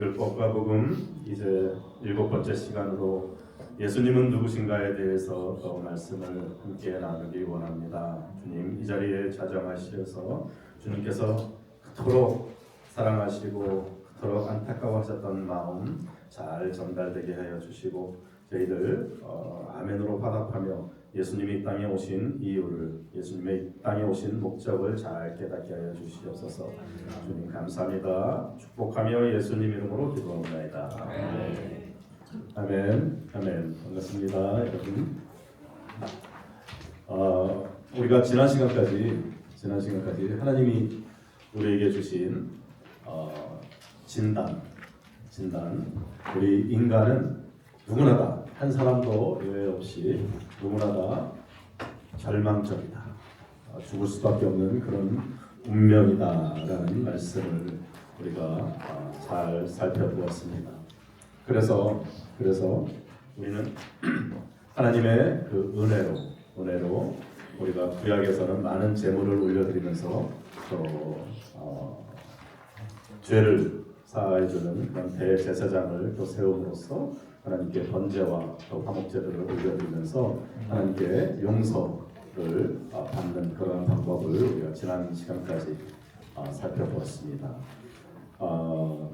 율법과 복음 이제 7번째 시간으로 예수님은 누구신가에 대해서 더 말씀을 함께 나누기 원합니다. 주님 이 자리에 자정하셔서 주님께서 그토록 사랑하시고 그토록 안타까워하셨던 마음 잘 전달되게 하여 주시고 저희들 아멘으로 화답하며 예수님이 이 땅에 오신 이유를, 예수님의 이 땅에 오신 목적을 잘 깨닫게 하여 주시옵소서. 주님 감사합니다. 축복하며 예수님 이름으로 기도합니다. 아멘. 아멘. 반갑습니다, 여러분. 우리가 지난 시간까지 하나님이 우리에게 주신 진단. 우리 인간은 누구나 다, 한 사람도 예외 없이 누구나 다 절망적이다. 죽을 수밖에 없는 그런 운명이다라는 말씀을 우리가 잘 살펴보았습니다. 그래서 우리는 하나님의 그 은혜로 우리가 구약에서는 많은 제물을 올려드리면서 또 죄를 사해주는 그런 대제사장을 또 세움으로써 하나님께 번제와 또 화목제들을 올려드리면서 하나님께 용서를 받는 그런 방법을 우리가 지난 시간까지 살펴보았습니다.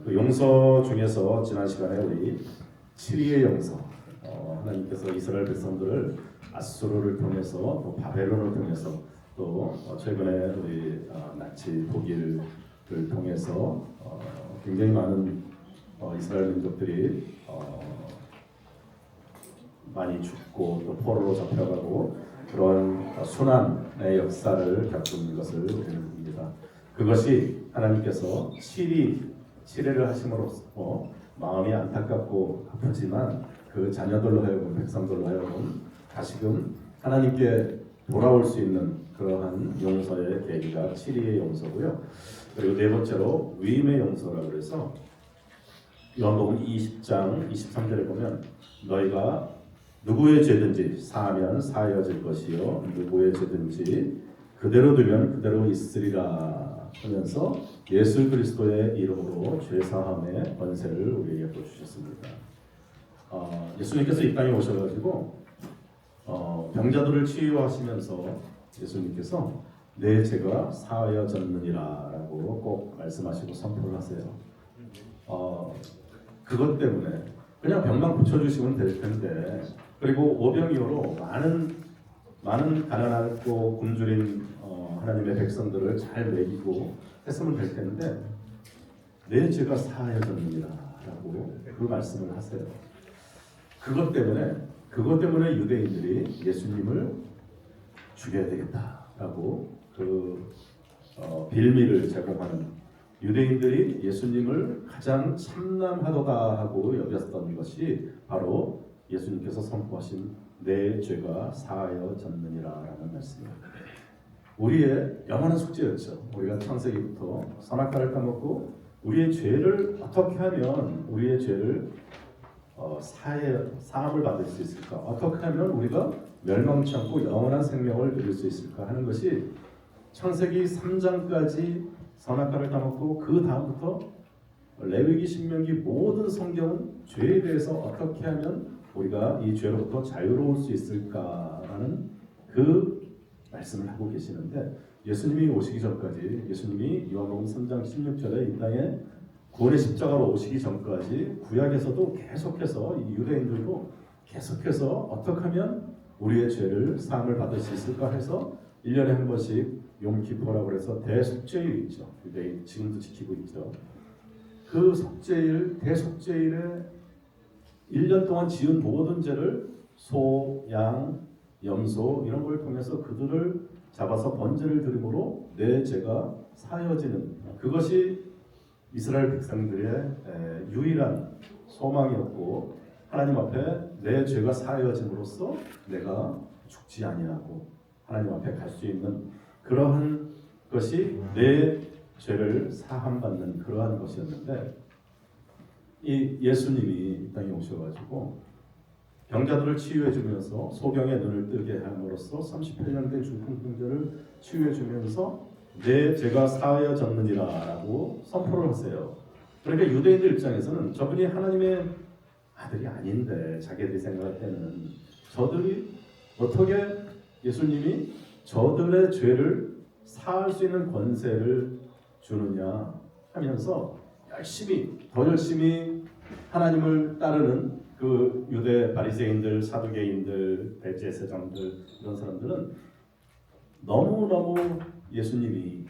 그 용서 중에서 지난 시간에 우리 7위의 용서, 하나님께서 이스라엘 백성들을 아수르를 통해서 또 바벨론을 통해서 또 최근에 우리 나치 독일을 통해서 굉장히 많은 이스라엘 민족들이 많이 죽고 또 포로로 잡혀가고 그런 순환의 역사를 겪은 것을 우리는 봅니다. 그것이 하나님께서 치례를 하심으로써 마음이 안타깝고 아프지만 그 자녀들로 하여금, 백성들로 하여금 다시금 하나님께 돌아올 수 있는 그러한 용서의 계기가 치리의 용서고요. 그리고 네 번째로 위임의 용서라고 해서 요한복음 20장 23절에 보면 너희가 누구의 죄든지 사하면 사하여질 것이요 누구의 죄든지 그대로 두면 그대로 있으리라 하면서 예수 그리스도의 이름으로 죄사함의 권세를 우리에게 또 주셨습니다. 예수님께서 이 땅에 오셔가지고 병자들을 치유하시면서 예수님께서 내 죄가 사하여졌느니라 라고 꼭 말씀하시고 선포를 하세요. 그것 때문에 그냥 병만 고쳐주시면 될 텐데, 그리고 오병이어로 많은 가난하고 굶주린 하나님의 백성들을 잘 먹이고 했으면 될 텐데 내 죄가 사하여졌느니라 라고 그 말씀을 하세요. 그것 때문에 유대인들이 예수님을 죽여야 되겠다라고 그 빌미를 제공하는, 유대인들이 예수님을 가장 참남하도다 하고 여겼던 것이 바로 예수님께서 선포하신 내 죄가 사하여졌느니라라는 말씀입니다. 우리의 영원한 숙제였죠. 우리가 창세기부터 선악과를 까먹고 우리의 죄를 어떻게 하면 우리의 죄를 사함을 받을 수 있을까? 어떻게 하면 우리가 멸망치 않고 영원한 생명을 누릴 수 있을까 하는 것이 창세기 3장까지 선악과를 따먹고 그 다음부터 레위기, 신명기 모든 성경은 죄에 대해서 어떻게 하면 우리가 이 죄로부터 자유로울 수 있을까라는 그 말씀을 하고 계시는데, 예수님이 오시기 전까지, 예수님이 요한복음 3장 16절에 이 땅에 구원의 십자가로 오시기 전까지 구약에서도 계속해서 이 유대인들도 계속해서 어떻게 하면 우리의 죄를 사함을 받을 수 있을까 해서 1년에 한 번씩 용키포라고 해서 대속죄일 있죠. 유대인 지금도 지키고 있죠. 그 대속죄일에 1년 동안 지은 모든 죄를 소, 양, 염소 이런 걸 통해서 그들을 잡아서 번제를 드림으로 내 죄가 사여지는, 그것이 이스라엘 백성들의 유일한 소망이었고, 하나님 앞에 내 죄가 사여짐으로써 내가 죽지 아니하고 하나님 앞에 갈 수 있는 그러한 것이 내 죄를 사함받는 그러한 것이었는데, 이 예수님이 이 땅에 오셔가지고 병자들을 치유해 주면서 소경의 눈을 뜨게 함으로써 38년 된 중풍병자를 치유해 주면서 내 죄가 사하여졌느니라 라고 선포를 하세요. 그러니까 유대인들 입장에서는 저분이 하나님의 아들이 아닌데 자기들이 생각할 때는 저들이 어떻게 예수님이 저들의 죄를 사할 수 있는 권세를 주느냐 하면서 더 열심히 하나님을 따르는 그 유대 바리새인들, 사두개인들, 대제사장들 이런 사람들은 너무너무 예수님이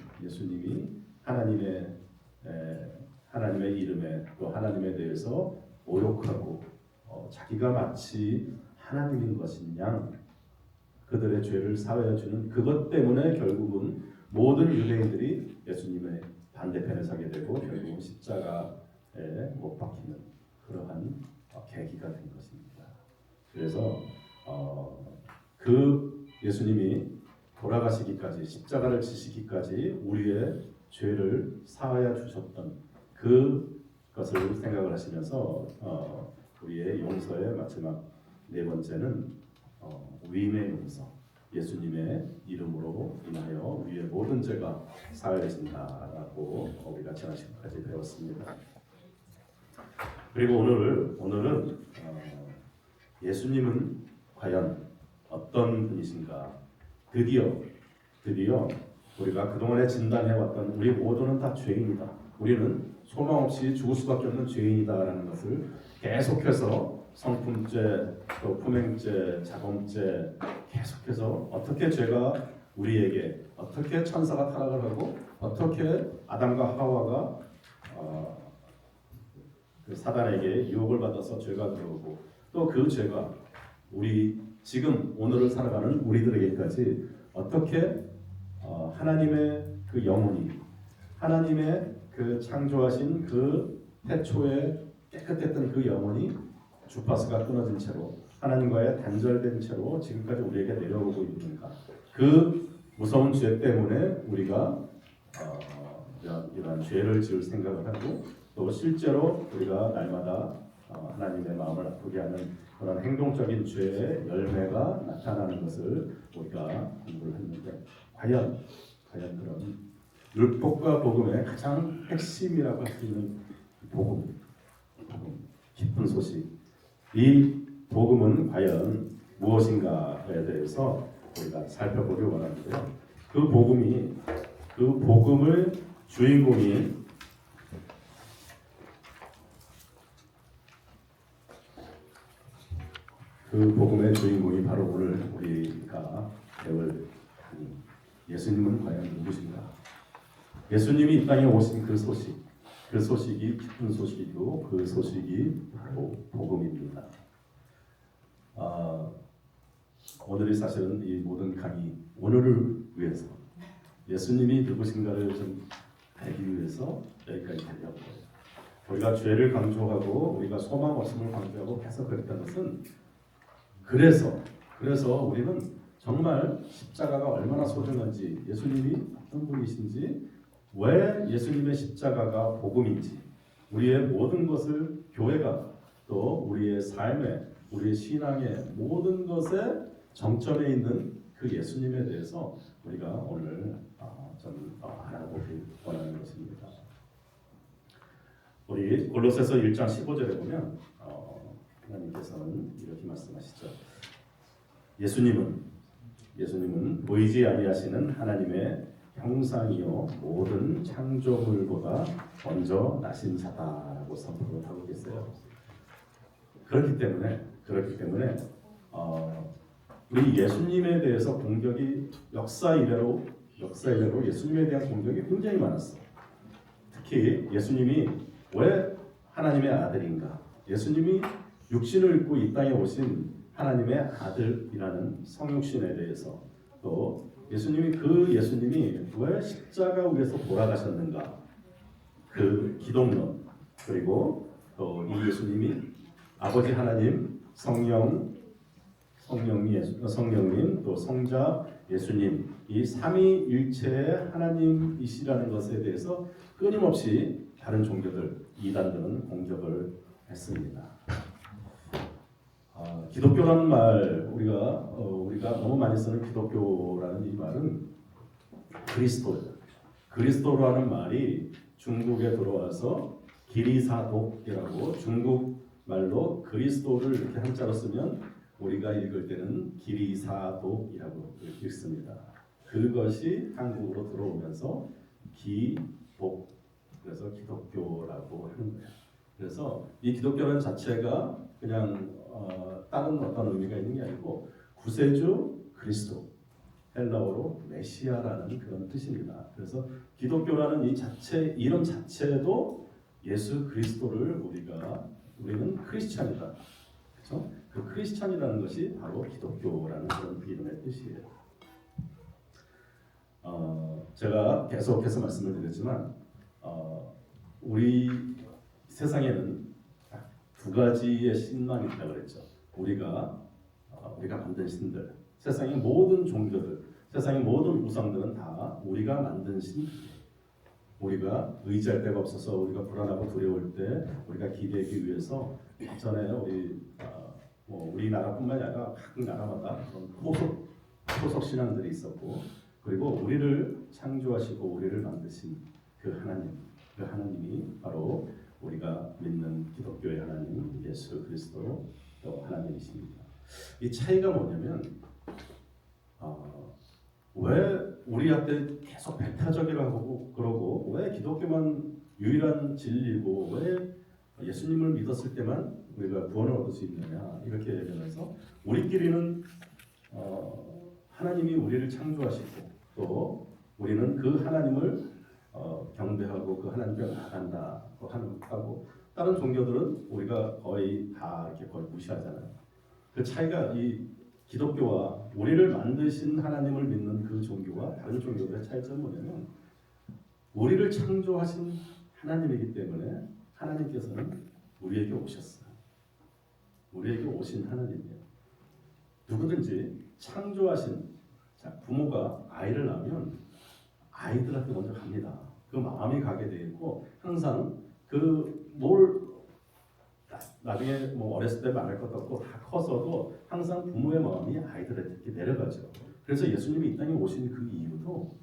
하나님의 이름에 또 하나님에 대해서 모욕하고 자기가 마치 하나님인 것인 양 그들의 죄를 사하여 주는 그것 때문에 결국은 모든 유대인들이 예수님의 반대편에 서게 되고 결국은 십자가에 못 박히는 그러한 계기가 된 것입니다. 그래서 그 예수님이 돌아가시기까지 십자가를 지시기까지 우리의 죄를 사하여 주셨던 그것을 생각을 하시면서 우리의 용서의 마지막 네 번째는 위임의 용서, 예수님의 이름으로 인하여 우리의 모든 죄가 사하여진다라고 우리가 지난 시간까지 배웠습니다. 그리고 오늘은 예수님은 과연 어떤 분이신가? 드디어 우리가 그동안에 진단해왔던 우리 모두는 다 죄인이다. 우리는 소망 없이 죽을 수밖에 없는 죄인이다라는 것을 계속해서 성품죄, 또 품행죄, 자범죄 계속해서 어떻게 죄가 우리에게 어떻게 천사가 타락을 하고 어떻게 아담과 하와가 그 사단에게 유혹을 받아서 죄가 들어오고 또 그 죄가 우리 지금 오늘을 살아가는 우리들에게까지 어떻게 하나님의 그 영혼이 하나님의 그 창조하신 그 태초에 깨끗했던 그 영혼이 주파수가 끊어진 채로 하나님과의 단절된 채로 지금까지 우리에게 내려오고 있는가? 그 무서운 죄 때문에 우리가 이러한 죄를 지을 생각을 하고 또 실제로 우리가 날마다 하나님의 마음을 아프게 하는 그런 행동적인 죄의 열매가 나타나는 것을 우리가 공부를 했는데 과연 그런 율법과 복음의 가장 핵심이라고 할 수 있는 복음, 기쁜 소식. 이 복음은 과연 무엇인가에 대해서 우리가 살펴보기 원하는데요. 그 복음을 주인공이 그 복음의 주인공이 바로 오늘 우리가 배울 예수님은 과연 누구신가? 예수님이 이 땅에 오신 그 소식이 기쁜 소식이고 그 소식이 바로 복음입니다. 오늘이 사실은 이 모든 강의 오늘을 위해서 예수님이 누구신가를 좀 알기 위해서 여기까지 하려고 해요. 우리가 죄를 강조하고 우리가 소망 없음을 강조하고 계속 그랬던 것은 그래서 우리는 정말 십자가가 얼마나 소중한지 예수님이 어떤 분이신지 왜 예수님의 십자가가 복음인지 우리의 모든 것을 교회가 또 우리의 삶에 우리의 신앙의 모든 것에 정점에 있는 그 예수님에 대해서 우리가 오늘 좀 알아보기 원하는 것입니다. 우리 골로새서 1장 15절에 보면 하나님께서는 이렇게 말씀하시죠. 예수님은 보이지 아니하시는 하나님의 형상이요 모든 창조물보다 먼저 나신 자다라고 선포를 하고 계세요. 그렇기 때문에 우리 예수님에 대해서 공격이 역사 이래로 예수님에 대한 공격이 굉장히 많았어. 특히 예수님이 왜 하나님의 아들인가? 예수님이 육신을 입고 이 땅에 오신 하나님의 아들이라는 성육신에 대해서 또 예수님이 왜 십자가 위에서 돌아가셨는가? 그 기독론 그리고 또 이 예수님이 아버지 하나님, 성령님 또 성자 예수님 이 삼위일체의 하나님이시라는 것에 대해서 끊임없이 다른 종교들 이단들은 공격을 했습니다. 기독교라는 말 우리가 너무 많이 쓰는 기독교라는 이 말은 그리스도라는 말이 중국에 들어와서 기리사독이라고 중국 말로 그리스도를 이렇게 한자로 쓰면 우리가 읽을 때는 기리사독이라고 읽습니다. 그것이 한국으로 들어오면서 기독, 그래서 기독교라고 하는 거예요. 그래서 이 기독교라는 자체가 그냥 다른 어떤 의미가 있는 게 아니고 구세주 그리스도, 헬라어로 메시아라는 그런 뜻입니다. 그래서 기독교라는 이 자체 이름 자체도 예수 그리스도를 우리는 크리스찬이다. 그렇죠? 그 크리스찬이라는 것이 바로 기독교라는 그런 이름의 뜻이에요. 제가 계속해서 말씀을 드렸지만 우리 세상에는 딱 두 가지의 신만 있다고 그랬죠. 우리가 만든 신들, 세상의 모든 종교들, 세상의 모든 우상들은 다 우리가 만든 신. 우리가 의지할 데가 없어서 우리가 불안하고 두려울 때 우리가 기대기 위해서 전에 우리나라뿐만 아니라 각 나라마다 그런 토속 신앙들이 있었고, 그리고 우리를 창조하시고 우리를 만드신 그 하나님이 바로 우리가 믿는 기독교의 하나님 예수 그리스도 또 하나님이십니다. 이 차이가 뭐냐면 왜 우리한테 계속 배타적이라고 그러고 왜 기독교만 유일한 진리고 왜 예수님을 믿었을 때만 우리가 구원을 얻을 수 있느냐 이렇게 얘기하면서 우리끼리는 하나님이 우리를 창조하시고 또 우리는 그 하나님을 경배하고 그 하나님께 나아간다고 하고 다른 종교들은 우리가 거의 다 이렇게 거의 무시하잖아요. 그 차이가 이 기독교와 우리를 만드신 하나님을 믿는 그 종교와 다른 종교들의 차이점은 뭐냐면 우리를 창조하신 하나님이기 때문에 하나님께서는 우리에게 오셨어요. 우리에게 오신 하나님이에요. 누구든지 창조하신 부모가 아이를 낳으면 아이들한테 먼저 갑니다. 그 마음이 가게 돼 있고 항상 나중에 어렸을 때 말할 것도 없고 다 커서도 항상 부모의 마음이 아이들한테 내려가죠. 그래서 예수님이 이 땅에 오신 그 이유도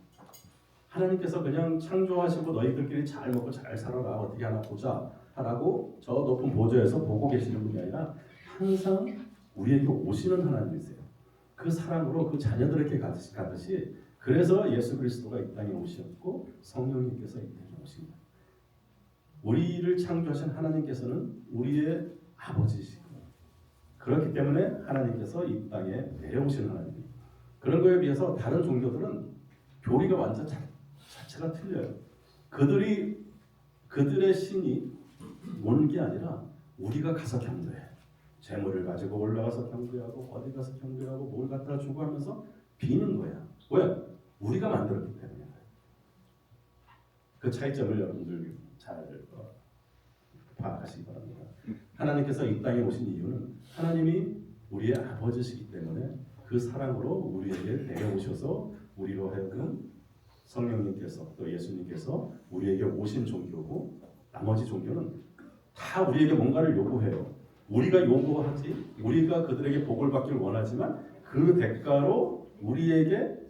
하나님께서 그냥 창조하시고 너희들끼리 잘 먹고 잘 살아라 어떻게 하나 보자 하라고 저 높은 보좌에서 보고 계시는 분이 아니라 항상 우리에게 오시는 하나님이세요. 그 사랑으로 그 자녀들에게 가듯이 그래서 예수 그리스도가 이 땅에 오셨고 성령님께서 이 땅에 오십니다. 우리를 창조하신 하나님께서는 우리의 아버지시고 그렇기 때문에 하나님께서 이 땅에 내려오신 하나님입니다. 그런 거에 비해서 다른 종교들은 교리가 완전 자체가 틀려요. 그들의 신이 오는 게 아니라 우리가 가서 경배해. 재물을 가지고 올라가서 경배하고 어디 가서 경배하고 뭘 갖다 주고 하면서 비는 거야. 왜? 우리가 만들었기 때문에. 그 차이점을 여러분들 잘 파악하시기 바랍니다. 하나님께서 이 땅에 오신 이유는 하나님이 우리의 아버지시기 때문에 그 사랑으로 우리에게 내려오셔서 우리로 하여금 성령님께서 또 예수님께서 우리에게 오신 종교고 나머지 종교는 다 우리에게 뭔가를 요구해요. 우리가 요구하지 우리가 그들에게 복을 받기를 원하지만 그 대가로 우리에게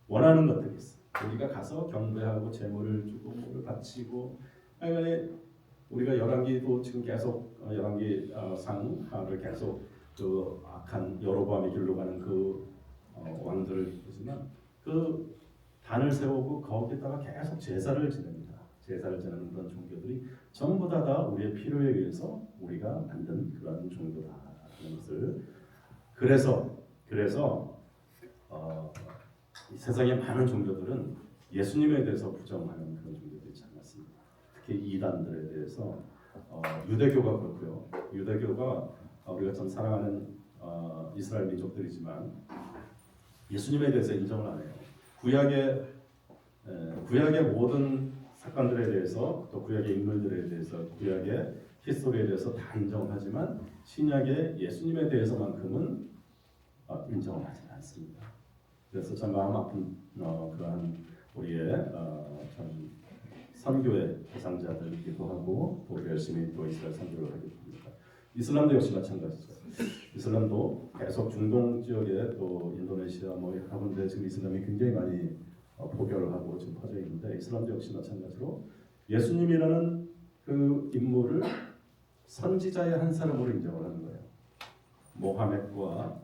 원하는 것들이 있어. 우리가 가서 경배하고 제물을 주고 뭐를 바치고 우리가 열왕기도 지금 계속 열왕기 상하를 계속 그 악한 여로보암의 길로 가는 그 왕들을 보지만 그 단을 세우고 거기다가 계속 제사를 지냅니다. 제사를 지내는 그런 종교들이 전부 다 우리의 필요에 의해서 우리가 만든 그런 종교다라는 것을 그래서 이 세상의 많은 종교들은 예수님에 대해서 부정하는 그런 종교들이 참 많습니다. 특히 이단들에 대해서 유대교가 그렇고요. 유대교가 우리가 참 사랑하는 이스라엘 민족들이지만 예수님에 대해서 인정을 안 해요. 구약의 모든 사건들에 대해서 또 구약의 인물들에 대해서 구약의 히스토리에 대해서 다 인정을 하지만 신약의 예수님에 대해서만큼은 인정을 하지 않습니다. 그래서 참 마음 아픈 그러한 우리의 참 선교의 대상자들이기도 하고 또 열심히 또 이스라엘 선교를 하게 됩니다. 이슬람도 역시 마찬가지죠. 이슬람도 계속 중동 지역에 또 인도네시아 여러 군데 지금 이슬람이 굉장히 많이 포교를 하고 지금 퍼져 있는데 이슬람도 역시 마찬가지로 예수님이라는 그 인물을 선지자의 한 사람으로 인정을 하는 거예요. 모하멧과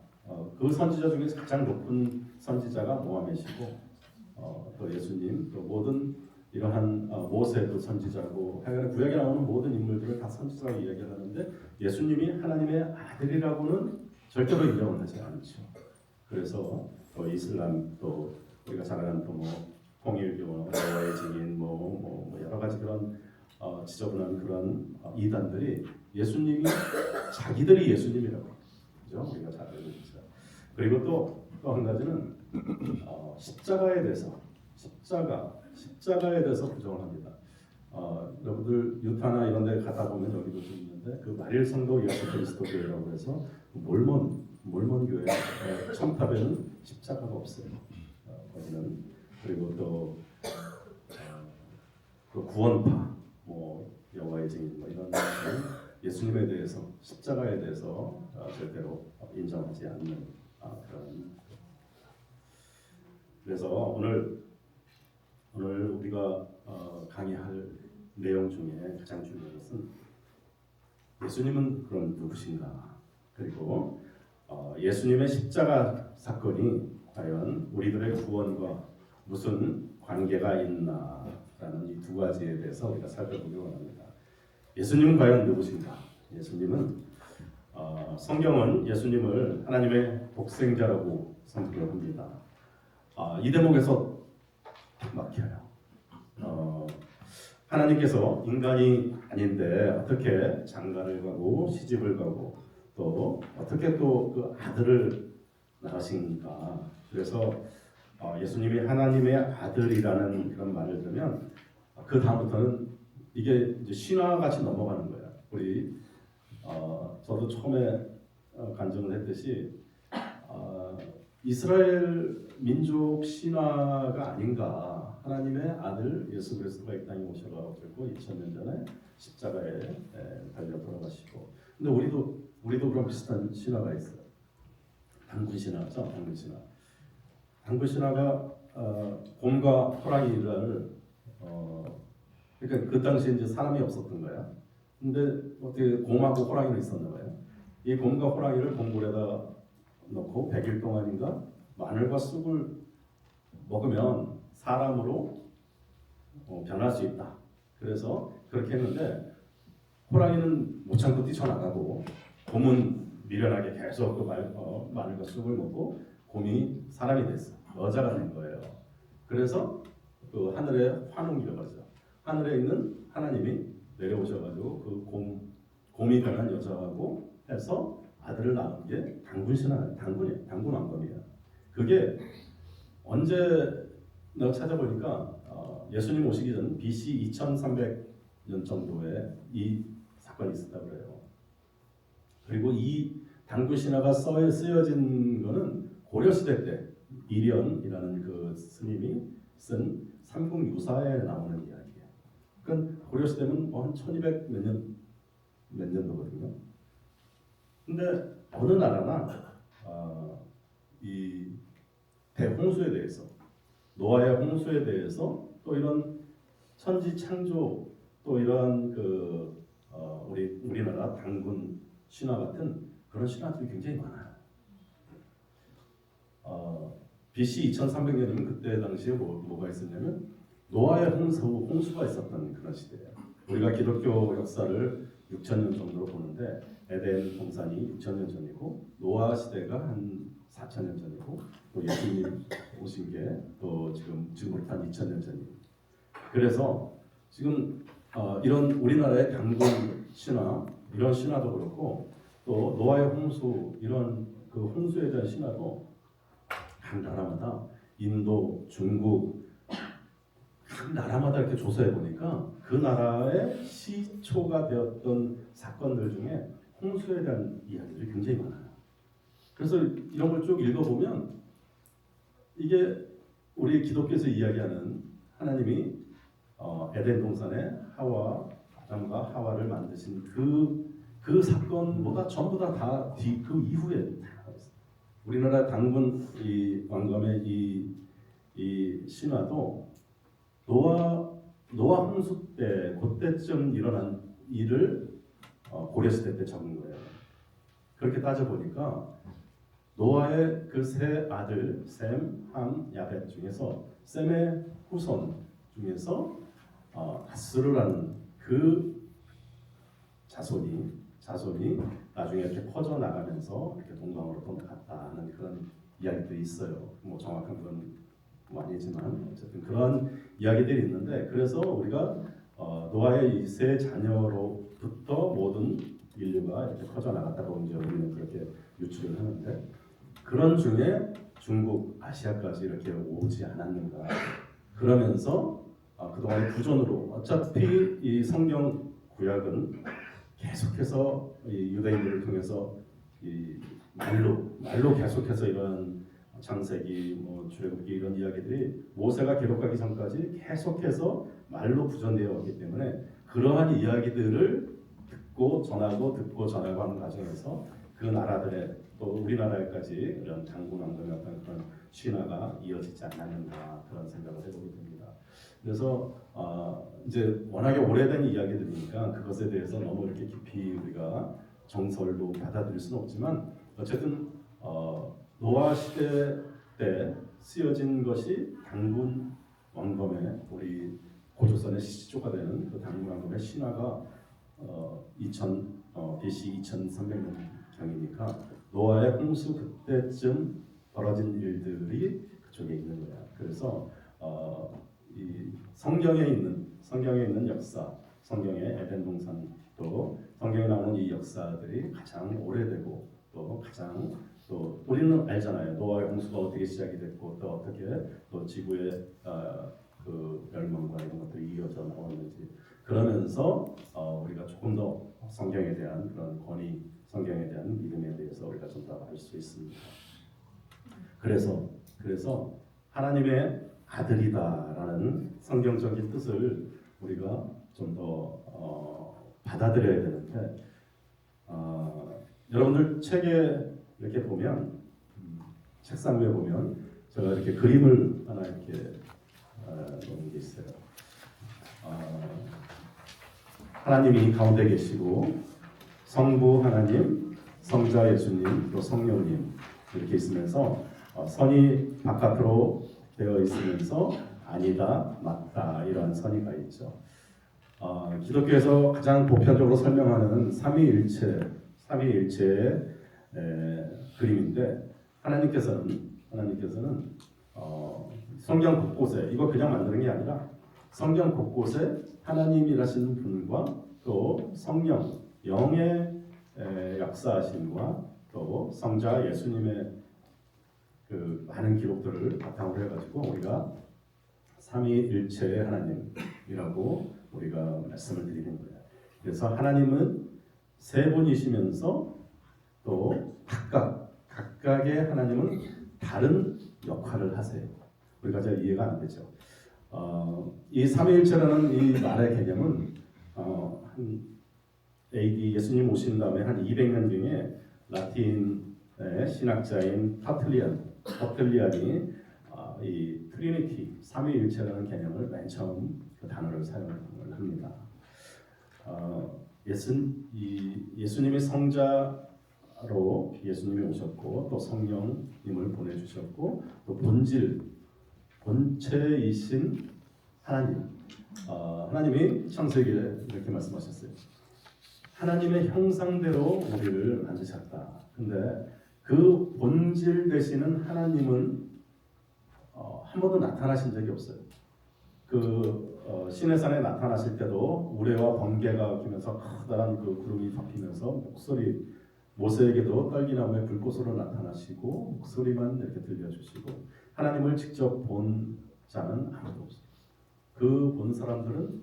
그 선지자 중에서 가장 높은 선지자가 모하멧이고 또 예수님, 또 모든 이러한 모세도 선지자고 하여간 구약에 나오는 모든 인물들을 다 선지자라고 이야기를 하는데 예수님이 하나님의 아들이라고는 절대로 인정을 하지 않죠. 그래서 또 이슬람 또 우리가 잘 아는 또뭐 통일교, 여호와의 증인 뭐 여러 가지 그런 지저분한 그런 이단들이 예수님이 자기들이 예수님이라고 그죠? 우리가 잘 알고 있죠. 그리고 또 한 가지는 십자가에 대해서 십자가에 대해서 부정을 합니다. 여러분들 유타나 이런 데 가다 보면 여기도 좀 있는데 그 마릴 성도 예수 그리스도 교회라고 해서 몰몬 교회 첨탑에는 십자가가 없어요. 거기는 그리고 또 그 구원파 뭐 여호와의 증인 뭐 이런 예수님에 대해서 십자가에 대해서 절대로 인정하지 않는 그런. 그래서 오늘 우리가 강의할 내용 중에 가장 중요한 것은 예수님은 그럼 누구신가? 그리고 예수님의 십자가 사건이 과연 우리들의 구원과 무슨 관계가 있나라는 이 두 가지에 대해서 우리가 살펴보기 원합니다. 예수님은 과연 누구신가? 예수님은 성경은 예수님을 하나님의 독생자라고 선포를 합니다. 이 대목에서 딱 막혀요. 하나님께서 인간이 아닌데 어떻게 장가를 가고 시집을 가고 또 어떻게 또 그 아들을 낳으신가? 그래서 예수님이 하나님의 아들이라는 그런 말을 들으면 그 다음부터는 이게 이제 신화같이 넘어가는 거예요. 우리 저도 처음에 간증을 했듯이 이스라엘 민족 신화가 아닌가. 하나님의 아들 예수 그리스도가 이 땅에 오셔가지고 2000년 전에 십자가에 달려 돌아가시고. 근데 우리도 그런 비슷한 신화가 있어요. 당군 신화죠. 당군 신화가 곰과 호랑이를 그러니까 그 당시에 이제 사람이 없었던 거야. 근데 어떻게 곰하고 호랑이는 있었나 봐요. 이 곰과 호랑이를 동굴에다 넣고 100일 동안인가 마늘과 쑥을 먹으면 사람으로 변할 수 있다. 그래서 그렇게 했는데 호랑이는 못 참고 뛰쳐나가고 곰은 미련하게 계속 그 마늘과 쑥을 먹고 곰이 사람이 됐어. 여자가 된 거예요. 그래서 그 하늘에 환웅이라고 하죠. 하늘에 있는 하나님이 내려오셔가지고 그 곰이 변한 여자하고 해서 아들을 낳은 게 당군신화, 당군 왕검이에요. 그게 언제 내가 찾아보니까 예수님 오시기 전 BC 2300년 정도에 이 사건이 있었다고 그래요. 그리고 이 당군신화가 쓰여진 거는 고려시대 때 이련이라는 그 스님이 쓴 삼국유사에 나오는 이야기예요. 그러니까 고려시대는 한 1200 몇 년도거든요. 근데 어느 나라나 이 대홍수에 대해서 노아의 홍수에 대해서 또 이런 천지 창조 또 이러한 우리나라 당군 신화 같은 그런 신화들이 굉장히 많아요. BC 2300년이면 그때 당시에 뭐가 있었냐면 노아의 홍수가 있었던 그런 시대예요. 우리가 기독교 역사를 6000년 정도로 보는데 에덴 동산이 6000년 전이고 노아 시대가 한 4000년 전이고 또 예수님 오신 게 또 지금부터 한 2000년 전이에요. 그래서 지금 이런 우리나라의 당군 신화 이런 신화도 그렇고 또 노아의 홍수 이런 그 홍수에 대한 신화도 각 나라마다 인도, 중국 각 나라마다 이렇게 조사해 보니까 그 나라의 시초가 되었던 사건들 중에 홍수에 대한 이야기들이 굉장히 많아요. 그래서 이런 걸 쭉 읽어보면 이게 우리 기독교에서 이야기하는 하나님이 에덴 동산에 아담과 하와를 만드신 그 사건보다 전부 다 그 이후에 우리나라 당군 이 왕검의 이 신화도 노아 노아 홍수 때 그때쯤 일어난 일을 고려시대 때 적은 거예요. 그렇게 따져 보니까 노아의 그 세 아들 셈, 함, 야벳 중에서 셈의 후손 중에서 아스루라는 그 자손이 나중에 이렇게 퍼져 나가면서 이렇게 동방으로 떠나갔다 하는 그런 이야기들이 있어요. 뭐 정확한 그건 뭐 아니지만 어쨌든 그런 이야기들이 있는데, 그래서 우리가 노아의 이 세 자녀로부터 모든 인류가 이렇게 퍼져 나갔다고 이제 우리는 그렇게 유추를 하는데, 그런 중에 중국, 아시아까지 이렇게 오지 않았는가. 그러면서 그동안의 구전으로 어차피 이 성경 구약은 계속해서 이 유대인들을 통해서 이 말로 계속해서 이런 창세기, 뭐 출애굽기 이런 이야기들이 모세가 기록하기 전까지 계속해서 말로 구전되어 왔기 때문에 그러한 이야기들을 듣고 전하고 하는 과정에서 그 나라들의 또 우리나라에까지 이런 당군왕금의 어떤 그런 신화가 이어지지 않았는가 그런 생각을 해보게 됩니다. 그래서 이제 워낙에 오래된 이야기들이니까 그것에 대해서 너무 이렇게 깊이 우리가 정설로 받아들일 수는 없지만, 어쨌든 노아 시대 때 쓰여진 것이 당군 왕검의 우리 고조선의 시초가 되는 그 당군 왕검의 신화가 BC 2300년 경이니까 노아의 홍수 그때쯤 벌어진 일들이 그쪽에 있는 거야. 그래서 이 성경에 있는 역사, 성경의 에덴 동산도 성경에 나오는 이 역사들이 가장 오래되고 또 가장 또 우리는 알잖아요. 노아의 홍수가 어떻게 시작이 됐고 또 어떻게 또 지구의 그 멸망과 이런 것들이 이어져 나왔는지, 그러면서 우리가 조금 더 성경에 대한 그런 권위, 성경에 대한 믿음에 대해서 우리가 좀 더 알 수 있습니다. 그래서 하나님의 아들이다라는 성경적인 뜻을 우리가 좀 더 받아들여야 되는데, 여러분들 책에 이렇게 보면 책상 위에 보면 제가 이렇게 그림을 하나 이렇게 놓은 게 있어요. 하나님이 가운데 계시고 성부 하나님, 성자 예수님, 또 성령님 이렇게 있으면서 선이 바깥으로 되어 있으면서 아니다, 맞다 이런 선의가 있죠. 기독교에서 가장 보편적으로 설명하는 삼위일체의 그림인데, 하나님께서는 성경 곳곳에, 이거 그냥 만드는 게 아니라 성경 곳곳에 하나님이라시는 분과 또 성령, 영의 역사하심과 또 성자 예수님의 그 많은 기록들을 바탕으로 해가지고 우리가 삼위일체의 하나님이라고 우리가 말씀을 드리는 거예요. 그래서 하나님은 세 분이시면서 또 각각의 하나님은 다른 역할을 하세요. 우리가 잘 이해가 안 되죠. 이 삼위일체라는 이 말의 개념은 한 AD 예수님 오신 다음에 한 200년경에 라틴의 신학자인 터틀리안이 이 트리니티, 삼위일체라는 개념을 맨 처음 그 단어를 사용을 합니다. 예수님이 성자로 예수님이 오셨고 또 성령님을 보내주셨고 또 본체이신 하나님이 창세기에 이렇게 말씀하셨어요. 하나님의 형상대로 우리를 만드셨다. 근데 그 본질 되시는 하나님은 한 번도 나타나신 적이 없어요. 시내산에 나타나실 때도 우레와 번개가 끼면서 커다란 그 구름이 덮이면서 모세에게도 떨기나무의 불꽃으로 나타나시고 목소리만 이렇게 들려주시고, 하나님을 직접 본 자는 아무도 없어요. 그 본 사람들은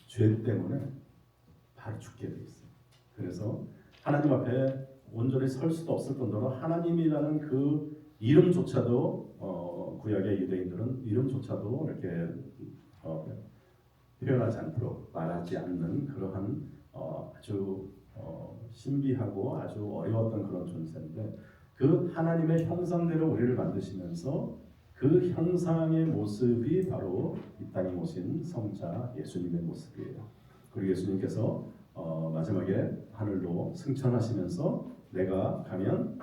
죄 때문에 바로 죽게 돼 있어요. 그래서 하나님 앞에 온전히 설 수도 없을 정도로 하나님이라는 그 이름조차도 구약의 유대인들은 이름조차도 이렇게 표현하지 않도록 말하지 않는 그러한 아주 신비하고 아주 어려웠던 그런 존재인데, 그 하나님의 형상대로 우리를 만드시면서 그 형상의 모습이 바로 이 땅에 오신 성자 예수님의 모습이에요. 그리고 예수님께서 마지막에 하늘로 승천하시면서 내가 가면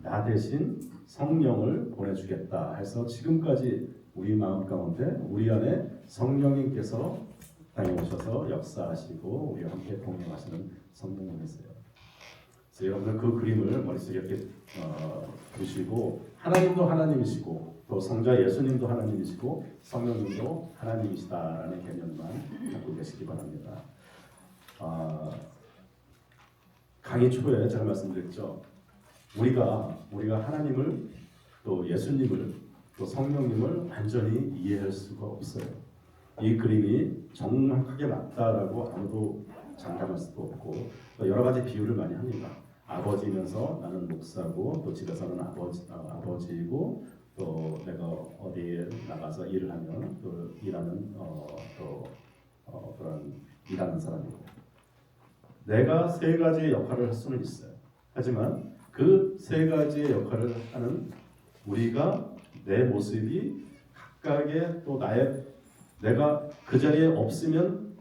나 대신 성령을 보내주겠다 해서 지금까지 우리 마음 가운데 우리 안에 성령님께서 땅에 오셔서 역사하시고 우리와 함께 동행하시는 성령님이세요. 그래서 여러분은 그 그림을 머릿속에 이렇게 두시고 하나님도 하나님이시고 또 성자 예수님도 하나님이시고 성령님도 하나님이시다라는 개념만 갖고 계시기 바랍니다. 강의 초에 제가 말씀드렸죠. 우리가 하나님을 또 예수님을 또 성령님을 완전히 이해할 수가 없어요. 이 그림이 정확하게 맞다라고 아무도 장담할 수도 없고 또 여러 가지 비유를 많이 합니다. 아버지면서 나는 목사고 또 집에서는 아버지이고 또 내가 어디에 나가서 일을 하면 또 일하는 그런 일하는 사람이고 내가 세 가지의 역할을 할 수는 있어요. 하지만 그 세 가지의 역할을 하는 우리가 내 모습이 각각의 또 내가 그 자리에 없으면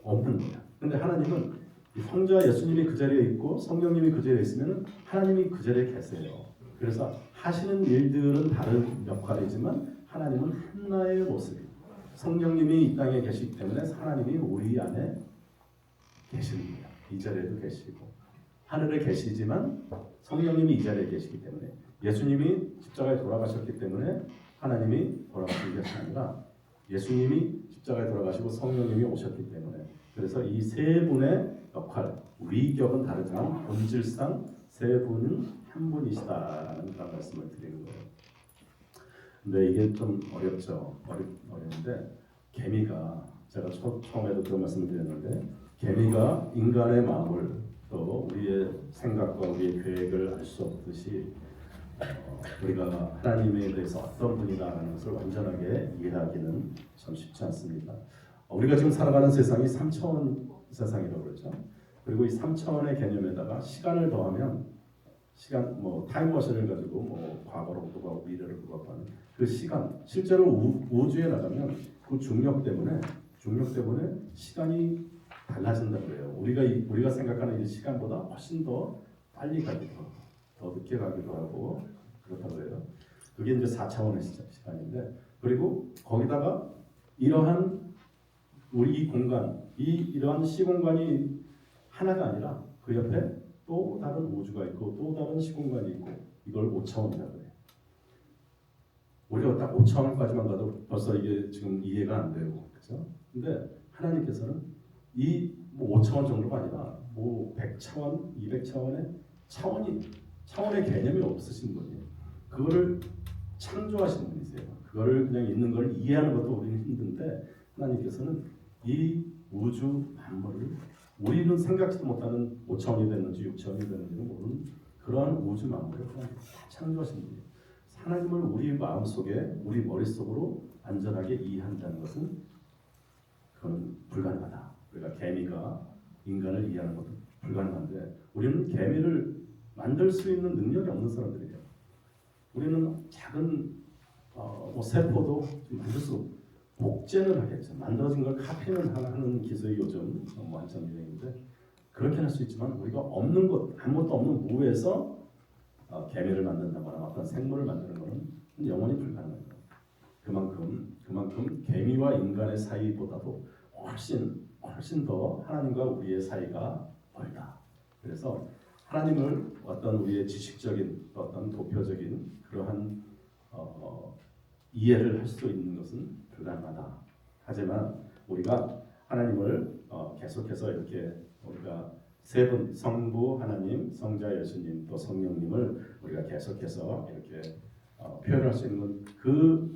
없는 거야. 근데 하나님은 성자 예수님이 그 자리에 있고 성령님이 그 자리에 있으면 하나님이 그 자리에 계세요. 그래서 하시는 일들은 다른 역할이지만 하나님은 하나의 모습이에요. 성령님이 이 땅에 계시기 때문에 하나님이 우리 안에 계십니다. 이 자리에도 계시고 하늘에 계시지만 성령님이 이 자리에 계시기 때문에 예수님이 십자가에 돌아가셨기 때문에 하나님이 돌아가신 것이 아니라 예수님이 십자가에 돌아가시고 성령님이 오셨기 때문에 그래서 이 세 분의 역할, 위격은 다르지만 본질상 세 분은 한 분이시다라는 그런 말씀을 드리는 거예요. 근데 이게 좀 어렵죠. 어려운데 개미가 제가 처음에도 그런 말씀을 드렸는데 개미가 인간의 마음을 또 우리의 생각과 우리의 계획을 알 수 없듯이 우리가 하나님에 대해서 어떤 분이다라는 것을 완전하게 이해하기는 참 쉽지 않습니다. 우리가 지금 살아가는 세상이 3차원 세상이라고 그러죠. 그리고 이 3차원의 개념에다가 시간을 더하면 시간 타임머신을 가지고 과거로 가고 미래로 가고 하는 그 시간 실제로 우주에 나가면 그 중력 때문에 시간이 달라진다고 그래요. 우리가 생각하는 이 시간보다 훨씬 더 빨리 가기도 하고 더 늦게 가기도 하고 그렇다고 해요. 그게 이제 4차원의 시간인데 그리고 거기다가 이러한 우리 이 공간, 이러한 시공간이 하나가 아니라 그 옆에 또 다른 우주가 있고 또 다른 시공간이 있고 이걸 5차원이라고 해요. 우리가 딱 5차원까지만 가도 벌써 이게 지금 이해가 안 되고 그렇죠? 근데 하나님께서는 이 5차원 정도가 아니라 100차원, 200차원의 차원의 개념이 없으신 분이에요. 그거를 창조하신 분이세요. 그거를 그냥 있는 걸 이해하는 것도 우리는 힘든데 하나님께서는 이 우주 만물을 우리는 생각지도 못하는 5차원이 됐는지 6차원이 됐는지는 모르는 그러한 우주 만물을 다 창조하신 분이에요. 하나님을 우리 마음속에 우리 머릿속으로 안전하게 이해한다는 것은 그건 불가능하다. 우리가 개미가 인간을 이해하는 것도 불가능한데 우리는 개미를 만들 수 있는 능력이 없는 사람들이에요. 우리는 작은 세포도 만들 수 복제는 하겠죠. 만들어진 걸 카피는 하는 기술이 요즘 한참 유행인데 그렇게 할 수 있지만 우리가 없는 것 아무것도 없는 무에서 개미를 만든다거나 어떤 생물을 만드는 것은 영원히 불가능한 거예요. 그만큼 개미와 인간의 사이보다도 훨씬 더 하나님과 우리의 사이가 멀다. 그래서 하나님을 어떤 우리의 지식적인 어떤 도표적인 그러한 이해를 할 수 있는 것은 불가능하다. 하지만 우리가 하나님을 계속해서 이렇게 우리가 세 분 성부 하나님, 성자 예수님, 또 성령님을 우리가 계속해서 이렇게 표현할 수 있는 그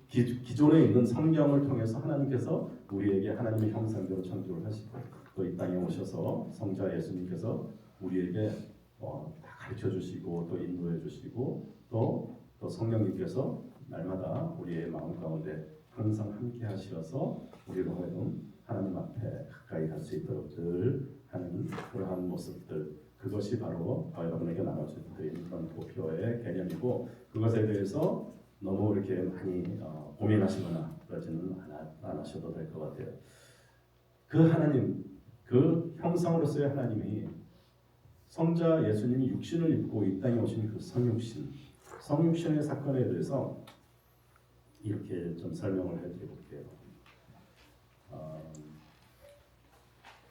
기존에 있는 성경을 통해서 하나님께서 우리에게 하나님의 형상대로 창조를 하시고 또 이 땅에 오셔서 성자 예수님께서 우리에게 다 가르쳐 주시고 또 인도해 주시고 또 성령님께서 날마다 우리의 마음 가운데 항상 함께 하시어서 우리로 하여금 하나님 앞에 가까이 갈 수 있도록 늘 하는 그러한 모습들 그것이 바로 여러분에게 나눠드린 그런 도표의 개념이고 그것에 대해서 너무 이렇게 많이 고민하시거나 그러지는 않으셔도 될 것 같아요. 그 하나님, 그 형상으로서의 하나님이 성자 예수님이 육신을 입고 이 땅에 오신 그 성육신의 사건에 대해서 이렇게 좀 설명을 해드려볼게요.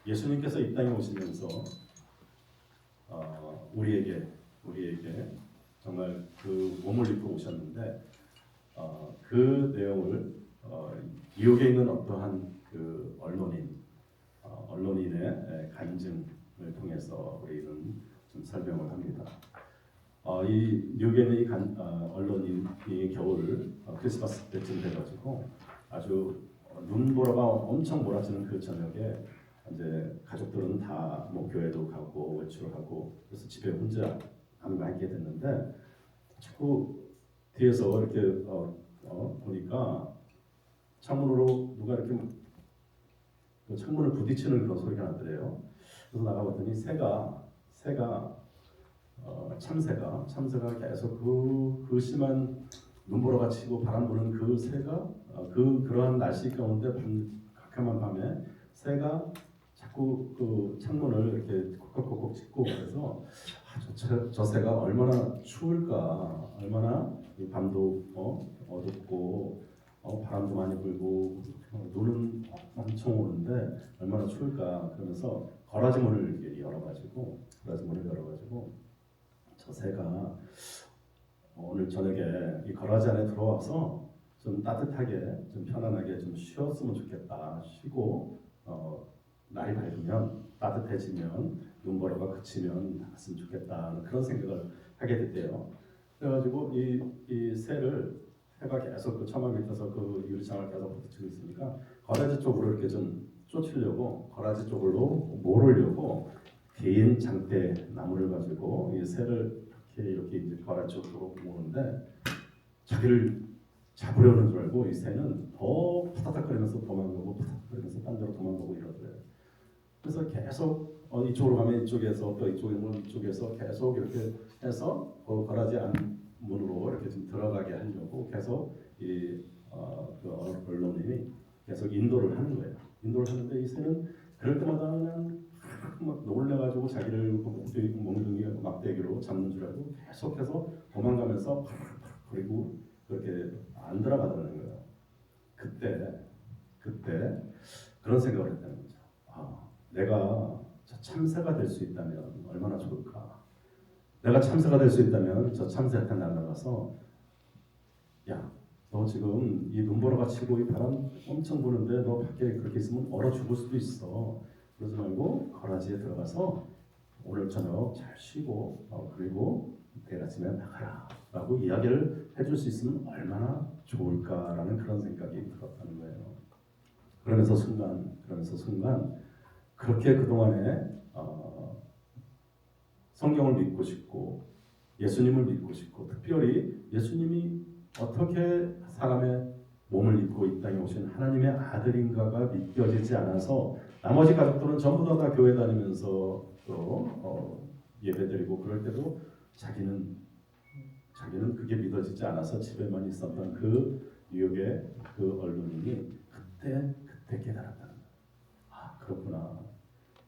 예수님께서 이 땅에 오시면서 우리에게 정말 그 몸을 입고 오셨는데 그 내용을 뉴욕에 있는 어떠한 그 언론인의 간증을 통해서 우리는 좀 설명을 합니다. 이 뉴욕에 있는 이 언론인이 겨울 크리스마스 때쯤 돼가지고 아주 눈보라가 엄청 몰아치는 그 저녁에 이제 가족들은 다 뭐 교회도 가고 외출하고 그래서 집에 혼자 남게 됐는데 자꾸 뒤에서 이렇게 보니까 창문으로 누가 이렇게 그 창문을 부딪히는 그런 소리가 나더래요. 그래서 나가봤더니 참새가 계속 그 심한 눈보라가 치고 바람 부는 그 새가 그러한 날씨 가운데 캄캄한 밤에 새가 자꾸 그 창문을 이렇게 콕콕콕 찍고 그래서 저 새가 얼마나 추울까, 얼마나 이 밤도 어둡고 바람도 많이 불고 눈은 엄청 오는데 얼마나 추울까 그러면서 거라지 문을 열어가지고 저 새가 오늘 저녁에 이 거라지 안에 들어와서 좀 따뜻하게 좀 편안하게 좀 쉬었으면 좋겠다. 쉬고 날이 밝으면 따뜻해지면 눈보라가 그치면 나갔으면 좋겠다. 그런 생각을 하게 됐대요. 그래가지고 이 새가 계속 그 처마 밑에서 그 유리창을 계속 부딪히고 있으니까 거라지 쪽으로 이렇게 좀 쫓으려고 거라지 쪽으로 몰으려고 긴 장대 나무를 가지고 이 새를 이렇게 이제 거라지 쪽으로 모으는데 자기를 잡으려는 줄 알고 이 새는 더 푸닥푸닥거리면서 도망가고 푸닥거리면서 딴 데로 도망가고 이러더래요. 그래서 계속 이쪽으로 가면 이쪽에서 또 이쪽에서 계속 이렇게 해서 그 거라지 안문으로 이렇게 좀 들어가게 하려고 계속 그 언론인이 계속 인도를 하는 거예요. 인도를 하는데 이 새는 그럴 때마다 그냥 막 놀래가지고 자기를 몽둥이 막대기로 잡는 줄 알고 계속해서 도망가면서 그리고 그렇게 안 들어가더라는 거예요. 그때 그런 생각을 했다는 거죠. 내가 저 참새가 될 수 있다면 얼마나 좋을까. 내가 참새가 될 수 있다면 저 참새한테 날아가서 야, 너 지금 이 눈보라가 치고 이 바람 엄청 부는데 너 밖에 그렇게 있으면 얼어 죽을 수도 있어. 그러지 말고 거라지에 들어가서 오늘 저녁 잘 쉬고 그리고 내일 아침에 나가라 라고 이야기를 해줄 수 있으면 얼마나 좋을까라는 그런 생각이 들었다는 거예요. 그러면서 순간 그렇게 그동안에 성경을 믿고 싶고 예수님을 믿고 싶고 특별히 예수님이 어떻게 사람의 몸을 입고 이 땅에 오신 하나님의 아들인가가 믿겨지지 않아서 나머지 가족들은 전부 다 교회 다니면서 또 예배드리고 그럴 때도 자기는 그게 믿어지지 않아서 집에만 있었던 그 뉴욕의 그 언론인이 그때 깨달았다는 거예요. 그렇구나.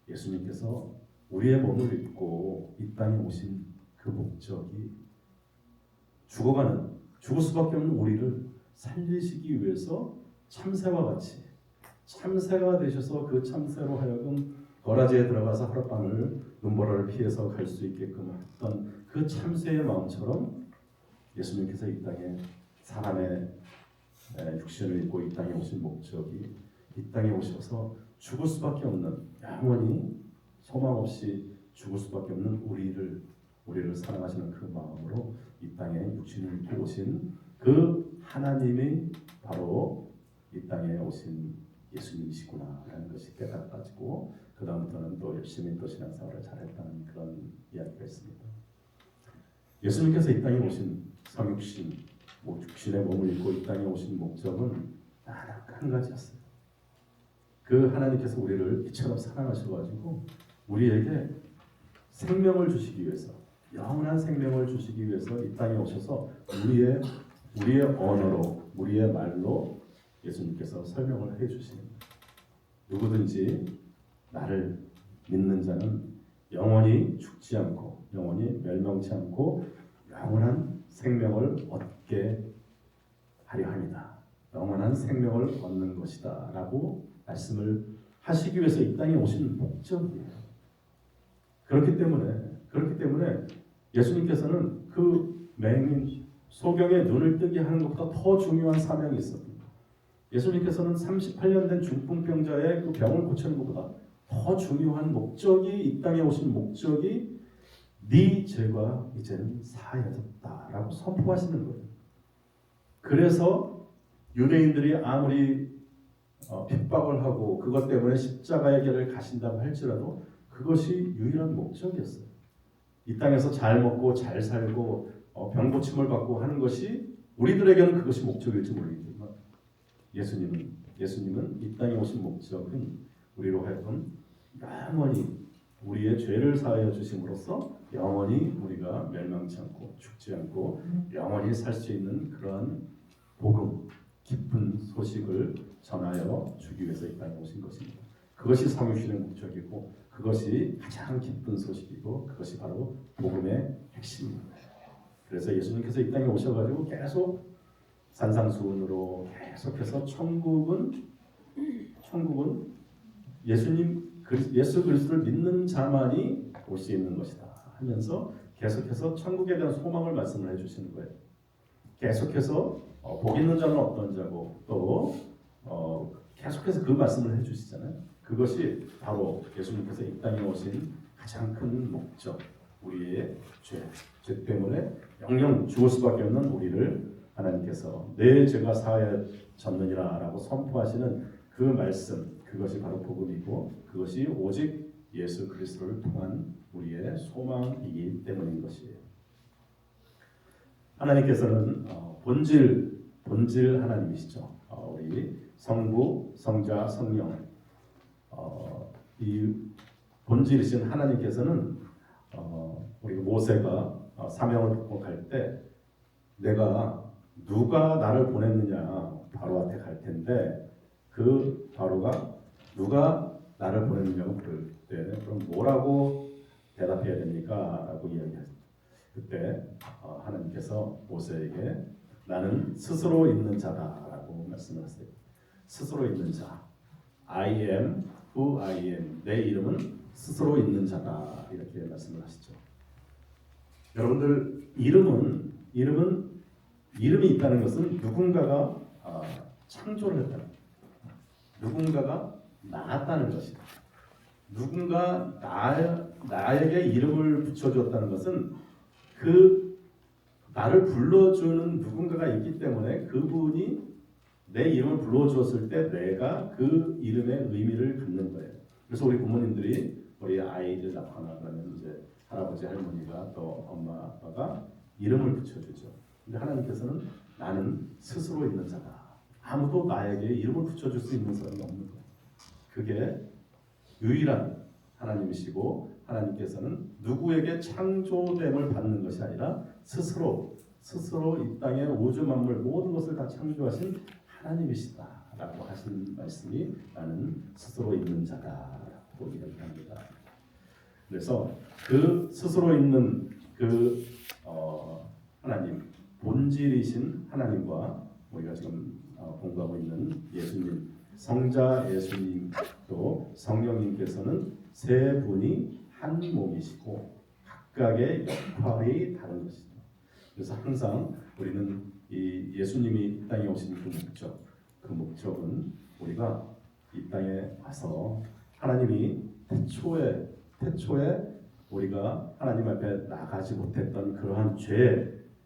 예수님께서 우리의 몸을 입고 이 땅에 오신 그 목적이 죽을 수밖에 없는 우리를 살리시기 위해서 참새가 되셔서 그 참새로 하여금 거라지에 들어가서 하룻밤을 눈보라를 피해서 갈 수 있게끔 했던 그 참새의 마음처럼 예수님께서 이 땅에 사람의 육신을 입고 이 땅에 오신 목적이 이 땅에 오셔서 죽을 수밖에 없는 영원히 소망 없이 죽을 수밖에 없는 우리를 사랑하시는 그 마음으로 이 땅에 육신을 입고 오신 그 하나님이 바로 이 땅에 오신 예수님이시구나라는 것이 깨달아가지고 그 다음부터는 또 열심히 또 신앙생활을 잘했다는 그런 이야기가 있습니다. 예수님께서 이 땅에 오신 성육신, 육신의 몸을 입고 이 땅에 오신 목적은 딱 한 가지였어요. 그 하나님께서 우리를 이처럼 사랑하셔가지고 우리에게 생명을 주시기 위해서, 영원한 생명을 주시기 위해서 이 땅에 오셔서 우리의 언어로, 우리의 말로 예수님께서 설명을 해주시는 거예요. 누구든지 나를 믿는 자는 영원히 죽지 않고 영원히 멸망치 않고 영원한 생명을 얻게 하려 합니다. 영원한 생명을 얻는 것이다 라고 말씀을 하시기 위해서 이 땅에 오신 목적이에요. 그렇기 때문에 예수님께서는 그 맹인 소경의 눈을 뜨게 하는 것보다 더 중요한 사명이 있었습니다. 예수님께서는 38년 된 중풍병자의 그 병을 고치는 것보다 더 중요한 목적이, 이 땅에 오신 목적이 네 죄가 이제는 사하여졌다라고 선포하시는 거예요. 그래서 유대인들이 아무리 핍박을 하고 그것 때문에 십자가의 길을 가신다고 할지라도 그것이 유일한 목적이었어요. 이 땅에서 잘 먹고 잘 살고 병 고침을 받고 하는 것이 우리들에게는 그것이 목적일지 모르겠지만 예수님은 이 땅에 오신 목적은 우리로 하여금 영원히 우리의 죄를 사하여 주심으로써 영원히 우리가 멸망치 않고 죽지 않고 영원히 살 수 있는 그러한 복음, 기쁜 소식을 전하여 주기 위해서 이 땅에 오신 것입니다. 그것이 성육신의 목적이고 그것이 가장 기쁜 소식이고 그것이 바로 복음의 핵심입니다. 그래서 예수님께서 이 땅에 오셔가지고 계속 산상수훈으로 계속해서 천국은 예수 그리스도를 믿는 자만이 올 수 있는 것이다 하면서 계속해서 천국에 대한 소망을 말씀을 해주시는 거예요. 계속해서 복 있는 자는 어떤 자고 또 계속해서 그 말씀을 해주시잖아요. 그것이 바로 예수님께서 이 땅에 오신 가장 큰 목적, 우리의 죄 때문에 영영 죽을 수밖에 없는 우리를 하나님께서 내 죄가 사하여졌느니라 라고 선포하시는 그 말씀, 그것이 바로 복음이고 그것이 오직 예수 그리스도를 통한 우리의 소망이기 때문인 것이에요. 하나님께서는 본질 하나님이시죠. 우리 성부, 성자, 성령 이 본질이신 하나님께서는 우리 모세가 사명을 받고 갈 때 내가 누가 나를 보냈느냐 바로한테 갈 텐데 그 바로가 누가 나를 보냈느냐고 물을 때 그럼 뭐라고 대답해야 됩니까? 라고 이야기했어요. 그때 하나님께서 모세에게 나는 스스로 있는 자다라고 말씀을 하세요. 스스로 있는 자, I am who I am. 내 이름은 스스로 있는 자다 이렇게 말씀을 하시죠. 여러분들 이름이 있다는 것은 누군가가 창조를 했다. 누군가가 낳았다는 것이다. 누군가 나에게 이름을 붙여줬다는 것은 그 나를 불러주는 누군가가 있기 때문에 그분이 내 이름을 불러주었을 때 내가 그 이름의 의미를 갖는 거예요. 그래서 우리 부모님들이 우리 아이를 낳거나 그러면 이제 할아버지 할머니가 또 엄마 아빠가 이름을 붙여주죠. 근데 하나님께서는 나는 스스로 있는 자다. 아무도 나에게 이름을 붙여줄 수 있는 사람이 없는 거예요. 그게 유일한 하나님이시고 하나님께서는 누구에게 창조됨을 받는 것이 아니라 스스로 이 땅의 우주 만물 모든 것을 다 창조하신 하나님이시다라고 하신 말씀이 나는 스스로 있는 자다라고 이야기합니다. 그래서 그 스스로 있는 그 하나님 본질이신 하나님과 우리가 지금 공부하고 있는 예수님 성자 예수님 또 성령님께서는 세 분이 한 몸이시고 각각의 역할이 다른 것이죠. 그래서 항상 우리는 이 예수님이 이 땅에 오신 그 목적은 우리가 이 땅에 와서 하나님이 태초에 우리가 하나님 앞에 나가지 못했던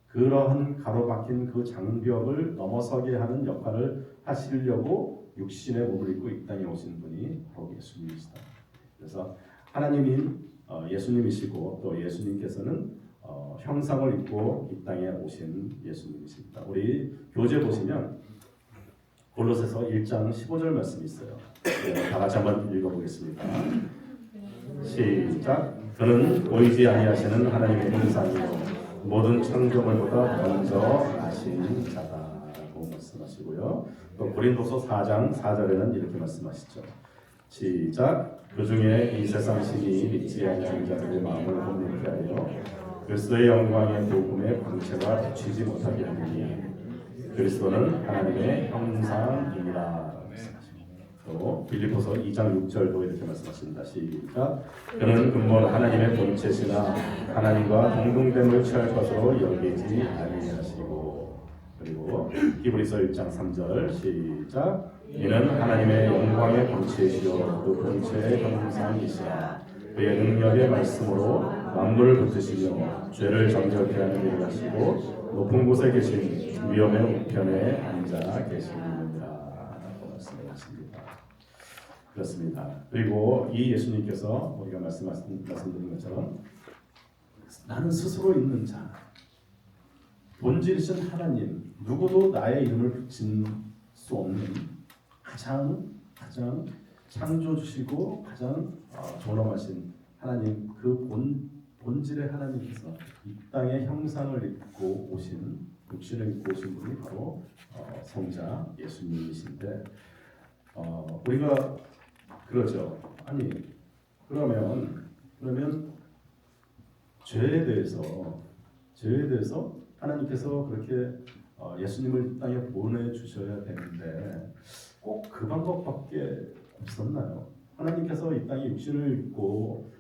그러한 가로막힌 그 장벽을 넘어서게 하는 역할을 하시려고 육신의 몸을 입고 이 땅에 오신 분이 바로 예수님이시다. 그래서 하나님인 예수님이시고 또 예수님께서는 형상을 입고 이 땅에 오신 예수님이십니다. 우리 교재 보시면 골로새서 1장 15절 말씀이 있어요. 다 같이 한번 읽어보겠습니다. 시작. 그는 보이지 아니하시는 하나님의 형상이요 모든 창조물보다 먼저 나신 자다라고 말씀하시고요. 또 고린도서 4장 4절에는 이렇게 말씀하시죠. 시작. 그 중에 이 세상 신이 믿지 아니하는 자들의 마음을 혼미케 하여 그리스도의 영광의 복음의 광채가 비치지 못하게 하느니 그리스도는 하나님의 형상이니라. 또 빌립보서 2장 6절도 이렇게 말씀하십니다. 시작. 그는 근본 하나님의 본체시나 하나님과 동등됨을 취할 것으로 여기지 아니하시고. 그리고 히브리서 1장 3절 시작. 이는 하나님의 영광의 본체이시요 그 본체의 형상이시라. 그의 능력의 말씀으로 만물을 붙드시며 죄를 정결케 하는 일을 하시고 높은 곳에 계신 위엄의 우편에 앉아 계시느니라 라고 말씀하십니다. 그렇습니다. 그리고 이 예수님께서 우리가 말씀드린 것처럼 나는 스스로 있는 자, 본질이신 하나님, 누구도 나의 이름을 붙인 수 없는 가장 창조주시고 가장 존엄하신 하나님, 그 본질의 하나님께서 이 땅의 형상을 입고 오신, 육신을 입고 오신 분이 바로 성자 예수님이신데, 우리가 그러죠. 아니 그러면 죄에 대해서 하나님께서 그렇게 예수님을 이 땅에 보내주셔야 되는데 꼭 그 방법밖에 없었나요? 하나님께서 이 땅에 육신을 입고,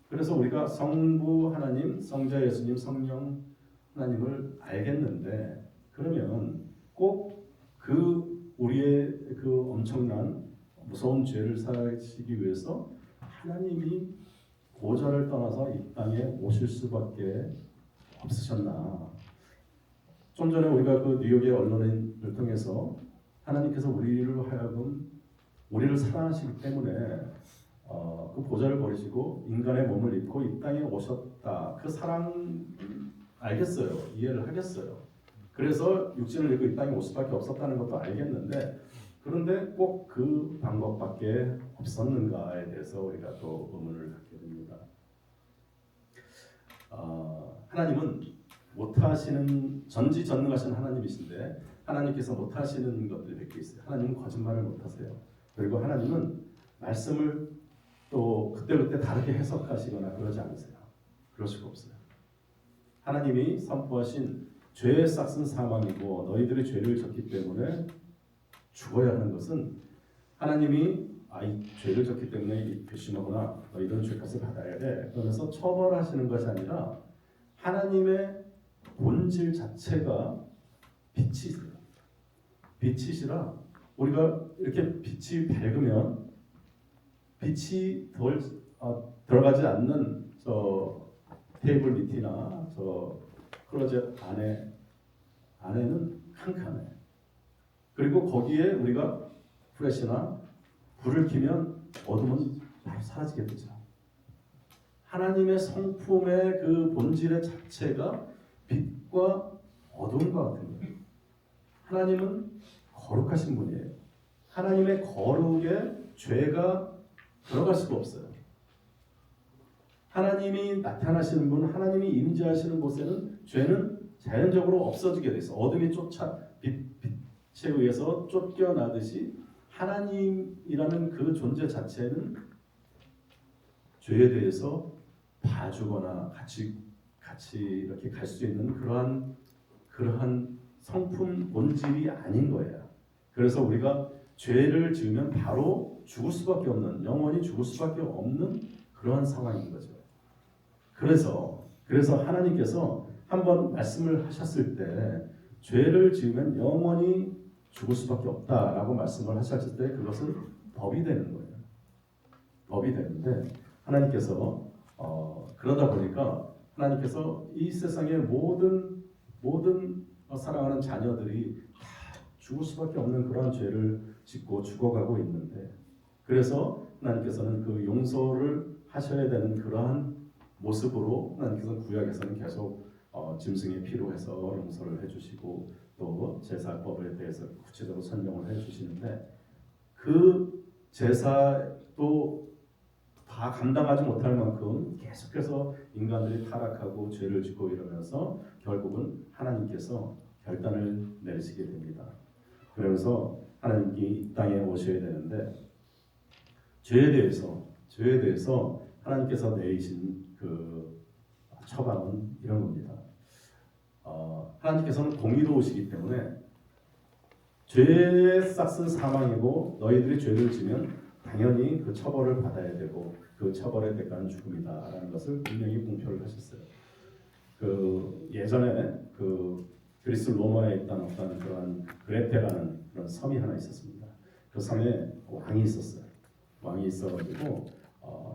그래서 우리가 성부 하나님, 성자 예수님, 성령 하나님을 알겠는데, 그러면 꼭 우리의 그 엄청난 무서운 죄를 사하시기 위해서 하나님이 보좌를 떠나서 이 땅에 오실 수밖에 없으셨나? 좀 전에 우리가 그 뉴욕의 언론을 통해서 하나님께서 우리를 하여금 우리를 사랑하시기 때문에 그 보좌를 버리시고 인간의 몸을 입고 이 땅에 오셨다. 그 사랑 알겠어요. 이해를 하겠어요. 그래서 육신을 입고 이 땅에 올 수밖에 없었다는 것도 알겠는데, 그런데 꼭 그 방법밖에 없었는가에 대해서 우리가 또 의문을 갖게 됩니다. 하나님은 못하시는, 전지전능하신 하나님이신데 하나님께서 못하시는 것들이 몇 개 있어요. 하나님은 거짓말을 못하세요. 그리고 하나님은 말씀을 또 그때그때 다르게 해석하시거나 그러지 않으세요. 그럴 수가 없어요. 하나님이 선포하신 죄의 싹은 사망이고 너희들이 죄를 졌기 때문에 죽어야 하는 것은, 하나님이 이 죄를 졌기 때문에 이 괘씸하구나, 너희들은 죄값을 받아야 돼 그러면서 처벌하시는 것이 아니라 하나님의 본질 자체가 빛이시라 우리가 이렇게 빛이 밝으면 빛이 들어가지 않는 저 테이블 밑이나 저 클로젯 안에는 캄캄해. 그리고 거기에 우리가 플래시나 불을 켜면 어둠은 바로 사라지게 되죠. 하나님의 성품의 그 본질의 자체가 빛과 어둠과 같은 거예요. 하나님은 거룩하신 분이에요. 하나님의 거룩에 죄가 들어갈 수가 없어요. 하나님이 나타나시는 분, 하나님이 임재하시는 곳에는 죄는 자연적으로 없어지게 돼 있어. 어둠이 빛에 의해서 쫓겨나듯이 하나님이라는 그 존재 자체는 죄에 대해서 봐주거나 같이 이렇게 갈 수 있는 그러한 성품 본질이 아닌 거예요. 그래서 우리가 죄를 지으면 바로 죽을 수밖에 없는, 영원히 죽을 수밖에 없는 그러한 상황인 거죠. 그래서 하나님께서 한번 말씀을 하셨을 때 죄를 지으면 영원히 죽을 수밖에 없다라고 말씀을 하셨을 때 그것은 법이 되는 거예요. 법이 되는데 하나님께서 그러다 보니까 하나님께서 이 세상의 모든 사랑하는 자녀들이 다 죽을 수밖에 없는 그러한 죄를 짓고 죽어가고 있는데, 그래서 하나님께서는 그 용서를 하셔야 되는 그러한 모습으로 하나님께서 구약에서는 계속 짐승의 피로 해서 용서를 해주시고 또 제사법에 대해서 구체적으로 설명을 해주시는데, 그 제사도 다 감당하지 못할 만큼 계속해서 인간들이 타락하고 죄를 짓고 이러면서 결국은 하나님께서 결단을 내리시게 됩니다. 그러면서 하나님께 이 땅에 오셔야 되는데 죄에 대해서 하나님께서 내리신 그 처방은 이런 겁니다. 하나님께서는 공의로우시기 때문에 죄의 싹은 사망이고 너희들이 죄를 지면 당연히 그 처벌을 받아야 되고 그 처벌의 대가는 죽음이다라는 것을 분명히 공표를 하셨어요. 그 예전에 그 그리스 로마에 있던 어떤 그런 그레테라는 그런 섬이 하나 있었습니다. 그 섬에 왕이 있었어요. 왕이 있어가지고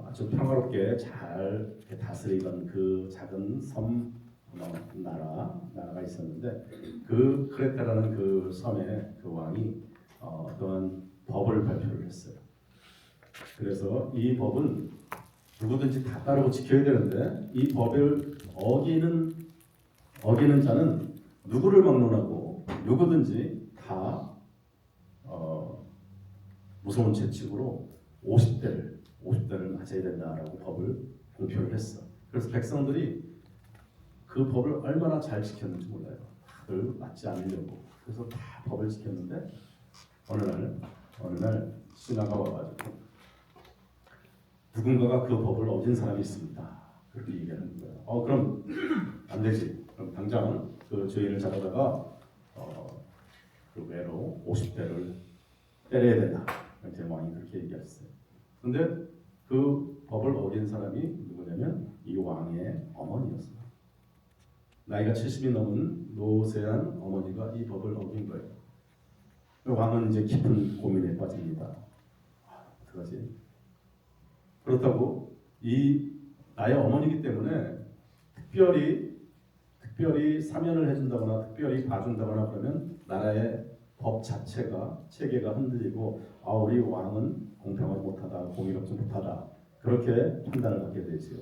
아주 평화롭게 잘 다스리던 그 작은 섬 나라가 있었는데 그 크레테라는 그 섬에 그 왕이 어떠한 법을 발표를 했어요. 그래서 이 법은 누구든지 다 따르고 지켜야 되는데 이 법을 어기는 자는 누구를 막론하고 누구든지 다 무서운 채찍으로 50대를 맞아야 된다라고 법을 공표를 했어. 그래서 백성들이 그 법을 얼마나 잘 지켰는지 몰라요. 다들 맞지 않으려고. 그래서 다 법을 지켰는데 어느 날 신하가 와가지고 누군가가 그 법을 어긴 사람이 있습니다. 그렇게 얘기하는 거예요. 그럼 안 되지. 그럼 당장 그 죄인을 잡아다가 그 외로 50대를 때려야 된다. 이제 왕이 그렇게 얘기했어요. 근데 그 법을 어긴 사람이 누구냐면 이 왕의 어머니였어요. 나이가 70이 넘은 노쇠한 어머니가 이 법을 어긴 거예요. 왕은 이제 깊은 고민에 빠집니다. 어떡하지? 그렇다고 이 나의 어머니이기 때문에 특별히 사면을 해준다거나 특별히 봐준다거나 그러면 나라의 법 자체가 체계가 흔들리고 우리 왕은 공평하지 못하다, 공의롭지 못하다 그렇게 판단을 받게 되지요.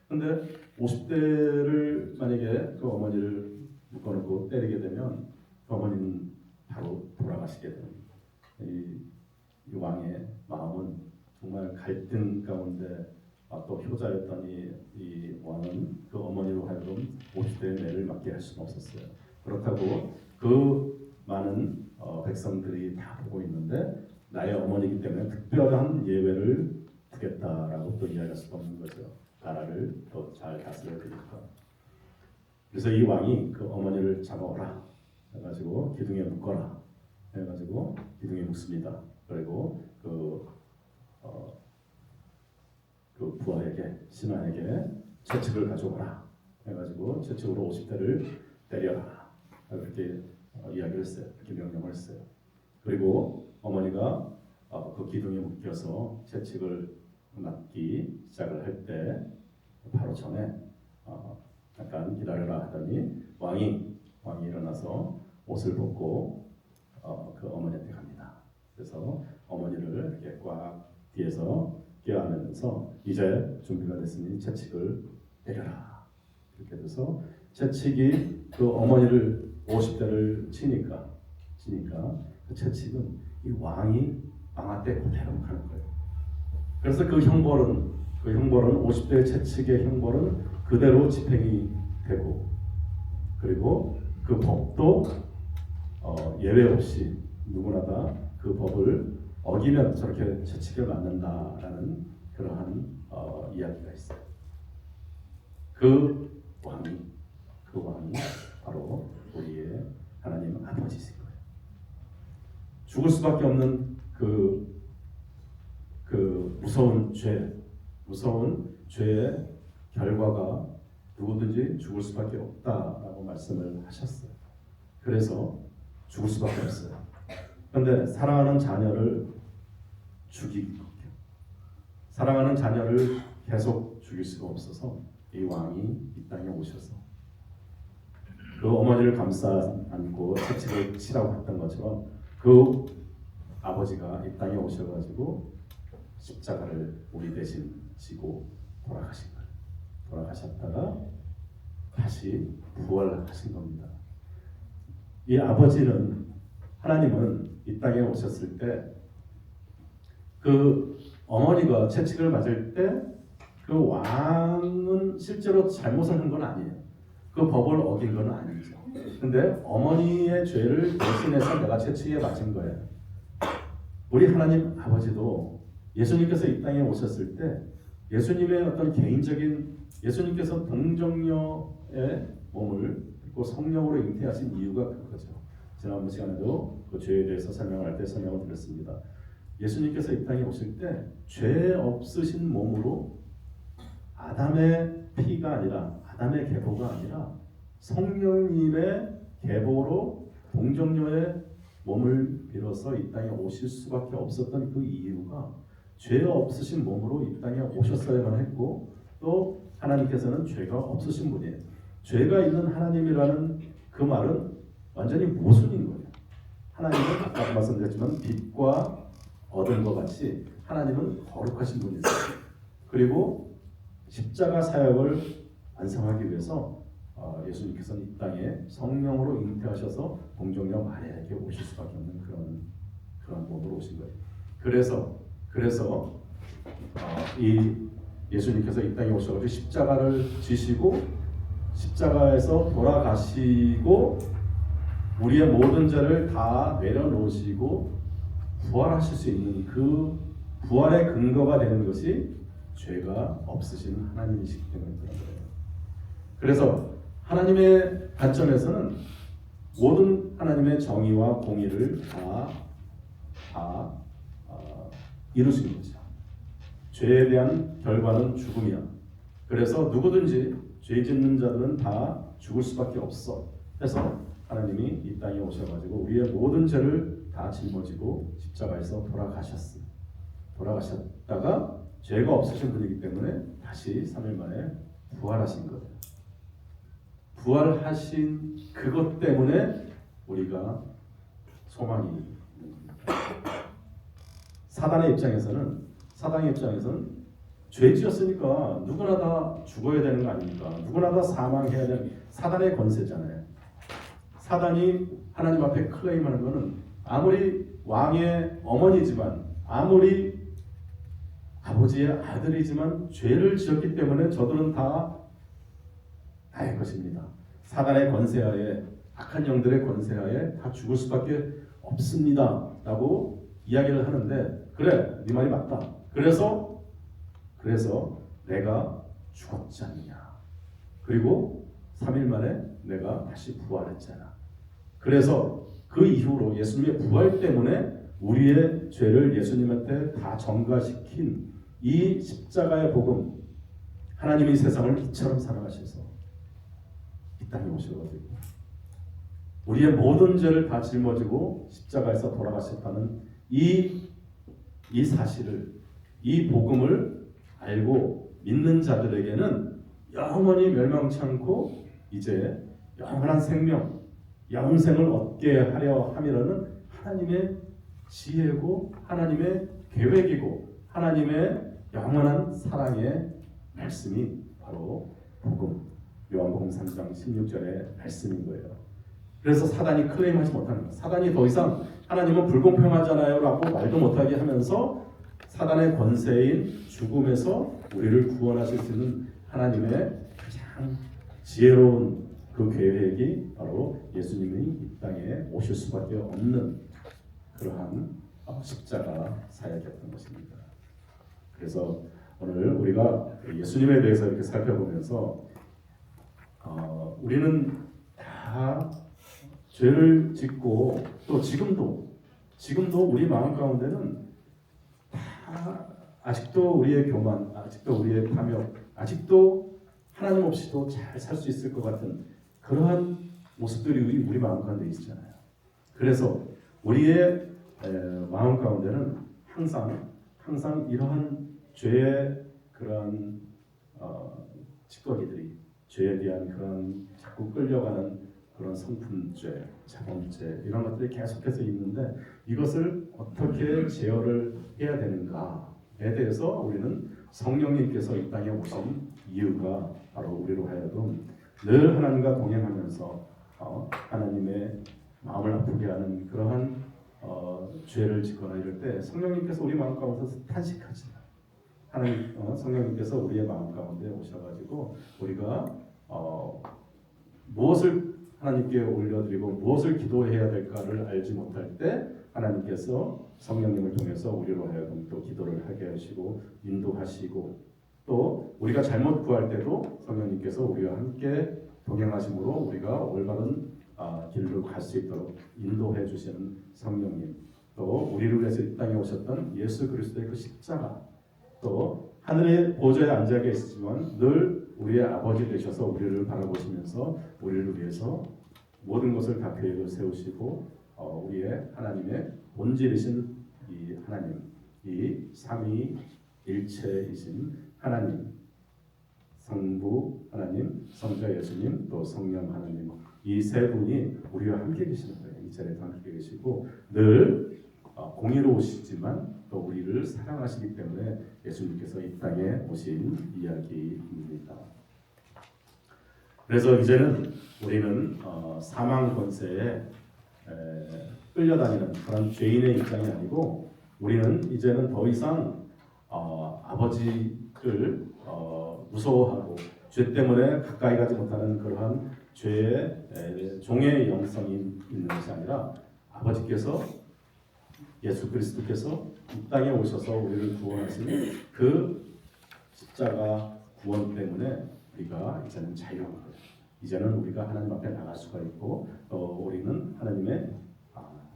근데 50대를 만약에 그 어머니를 묶어놓고 때리게 되면 그 어머니는 바로 돌아가시게 됩니다. 이 왕의 마음은 정말 갈등 가운데 또 효자였던 이 왕은 그 어머니로 하여금 50대의 매를 맞게 할 수는 없었어요. 그렇다고 그 많은 백성들이 다 보고 있는데 나의 어머니이기 때문에 특별한 예외를 두겠다라고 또 이야기할 수 없는 거죠. 나라를 더 잘 다스려야 되니까. 그래서 이 왕이 그 어머니를 잡아오라 해가지고 기둥에 묶어라 해가지고 기둥에 묶습니다. 그리고 그 부하에게 신하에게 채찍을 가져오라 해가지고 채찍으로 50대를 때려라 그렇게 이야기를 했어요. 그렇게 명령을 했어요. 그리고 어머니가 그 기둥에 묶여서 채찍을 맞기 시작을 할 때 바로 전에 잠깐 기다려라 하더니 왕이 일어나서 옷을 벗고 그 어머니한테 갑니다. 그래서 어머니를 이렇게 꽉 뒤에서 껴안으면서 이제 준비가 됐으니 채찍을 때려라. 이렇게 돼서 채찍이 그 어머니를 50대를 치니까 그 채찍은 이 왕이 왕한테 그대로 가는 거예요. 그래서 그 형벌은 50대 채찍의 형벌은 그대로 집행이 되고 그리고 그 법도 예외 없이 누구나 다 그 법을 어기면 저렇게 채찍을 맞는다라는 그러한 이야기가 있어요. 그 왕이 바로 우리의 하나님 아버지신 거예요. 죽을 수밖에 없는 그 무서운 죄의 결과가 누구든지 죽을 수밖에 없다라고 말씀을 하셨어요. 그래서 죽을 수밖에 없어요. 그런데 사랑하는 자녀를 사랑하는 자녀를 계속 죽일 수가 없어서 이 왕이 이 땅에 오셔서 그 어머니를 감싸 안고 채찍을 치라고 했던 것처럼 그 아버지가 이 땅에 오셔가지고 십자가를 우리 대신 지고 돌아가신 거예요. 돌아가셨다가 다시 부활하신 겁니다. 이 하나님은 이 땅에 오셨을 때 그 어머니가 채찍을 맞을 때 그 왕은 실제로 잘못을 한 건 아니에요. 그 법을 어긴 건 아니죠. 근데 어머니의 죄를 대신해서 내가 채찍에 맞은 거예요. 우리 하나님 아버지도 예수님께서 이 땅에 오셨을 때 예수님의 어떤 개인적인 예수님께서 동정녀의 몸을 입고 성령으로 잉태하신 이유가 그거죠. 지난번 시간에도 그 죄에 대해서 설명할 때 설명을 드렸습니다. 예수님께서 이 땅에 오실 때 죄 없으신 몸으로 아담의 피가 아니라 아담의 계보가 아니라 성령님의 계보로 동정녀의 몸을 빌어서 이 땅에 오실 수밖에 없었던 그 이유가 죄 없으신 몸으로 이 땅에 오셨어야만 했고 또 하나님께서는 죄가 없으신 분이에요. 죄가 있는 하나님이라는 그 말은 완전히 모순인 거예요. 하나님은 아까 말씀드렸지만 빛과 어둠과 같이 하나님은 거룩하신 분이세요. 그리고 십자가 사역을 완성하기 위해서 예수님께서는 이 땅에 성령으로 잉태하셔서 동정녀 마리아에게 오실 수밖에 없는 그런 몸으로 오신 거예요. 그래서 이 예수님께서 이 땅에 오셔서 십자가를 지시고 십자가에서 돌아가시고 우리의 모든 죄를 다 내려놓으시고 부활하실 수 있는 그 부활의 근거가 되는 것이 죄가 없으신 하나님이시기 때문에 그런 거예요. 그래서 하나님의 관점에서는 모든 하나님의 정의와 공의를 다 이루신 거죠. 죄에 대한 결과는 죽음이야. 그래서 누구든지 죄 짓는 자들은 다 죽을 수밖에 없어. 해서 하나님이 이 땅에 오셔가지고 우리의 모든 죄를 다 짊어지고 십자가에서 돌아가셨다가 죄가 없으신 분이기 때문에 다시 3일 만에 부활하신 거예요. 부활하신 그것 때문에 우리가 소망이 있는 겁니다. 사단의 입장에서는 죄 지었으니까 누구나 다 죽어야 되는 거 아닙니까? 누구나 다 사망해야 되는 사단의 권세잖아요. 사단이 하나님 앞에 클레임하는 것은 아무리 왕의 어머니지만 아무리 아버지의 아들이지만 죄를 지었기 때문에 저들은 다 나의 것입니다. 사단의 권세하에 악한 영들의 권세하에 다 죽을 수밖에 없습니다. 라고 이야기를 하는데 그래, 네 말이 맞다. 그래서 내가 죽었지 않느냐. 그리고 3일 만에 내가 다시 부활했잖아. 그래서 그 이후로 예수님의 부활 때문에 우리의 죄를 예수님한테 다 전가시킨 이 십자가의 복음, 하나님이 세상을 이처럼 사랑하셔서 이 땅에 오셔가지고 우리의 모든 죄를 다 짊어지고 십자가에서 돌아가셨다는 이 사실을, 이 복음을 알고 믿는 자들에게는 영원히 멸망치 않고 이제 영원한 생명, 영생을 얻게 하려 함이라는 하나님의 지혜고 하나님의 계획이고 하나님의 영원한 사랑의 말씀이 바로 복음, 요한복음 3장 16절의 말씀인 거예요. 그래서 사단이 클레임하지 못하는 거예요. 사단이 더 이상 하나님은 불공평하잖아요 라고 말도 못하게 하면서 사단의 권세인 죽음에서 우리를 구원하실 수 있는 하나님의 가장 지혜로운 그 계획이 바로 예수님이 이 땅에 오실 수밖에 없는 그러한 십자가 사역이었던 것입니다. 그래서 오늘 우리가 예수님에 대해서 이렇게 살펴보면서 우리는 다 죄를 짓고 또 지금도 우리 마음 가운데는 다 아직도 우리의 교만, 아직도 우리의 탐욕, 아직도 하나님 없이도 잘 살 수 있을 것 같은 그러한 모습들이 우리 마음 가운데 있잖아요. 그래서 우리의 마음 가운데는 항상 이러한 죄의 그런 찌꺼기들이 죄에 대한 그런 자꾸 끌려가는 그런 성품죄, 자범죄 이런 것들이 계속해서 있는데 이것을 어떻게 제어를 해야 되는가에 대해서 우리는 성령님께서 이 땅에 오신 이유가 바로 우리로 하여금 늘 하나님과 동행하면서 하나님의 마음을 아프게 하는 그러한 죄를 짓거나 이럴 때 성령님께서 우리 마음 가운데서 탄식하지 하나님 성령님께서 우리의 마음 가운데 오셔가지고 우리가 무엇을 하나님께 올려드리고 무엇을 기도해야 될까를 알지 못할 때 하나님께서 성령님을 통해서 우리로 하여금 또 기도를 하게 하시고 인도하시고 또 우리가 잘못 구할 때도 성령님께서 우리와 함께 동행하심으로 우리가 올바른 길로 갈 수 있도록 인도해 주시는 성령님, 또 우리를 위해서 이 땅에 오셨던 예수 그리스도의 그 십자가, 또 하늘의 보좌에 앉아 계시지만 늘 우리의 아버지 되셔서 우리를 바라보시면서 우리를 위해서 모든 것을 다 계획을 세우시고 우리의 하나님의 본질이신 이 하나님, 이 삼위일체이신 하나님, 성부 하나님, 성자 예수님, 또 성령 하나님, 이 세 분이 우리와 함께 계시는 거예요. 이 자리에 함께 계시고 늘 공의로우시지만 또 우리를 사랑하시기 때문에 예수님께서 이 땅에 오신 이야기입니다. 그래서 이제는 우리는 사망 권세에 끌려다니는 그런 죄인의 입장이 아니고 우리는 이제는 더 이상 아버지를 무서워하고 죄 때문에 가까이 가지 못하는 그러한 죄의 종의 영성이 있는 것이 아니라 아버지께서 예수 그리스도께서 이 땅에 오셔서 우리를 구원하신 그 십자가 구원 때문에 우리가 이제는 자유한 거예요. 이제는 우리가 하나님 앞에 나갈 수가 있고 또 우리는 하나님의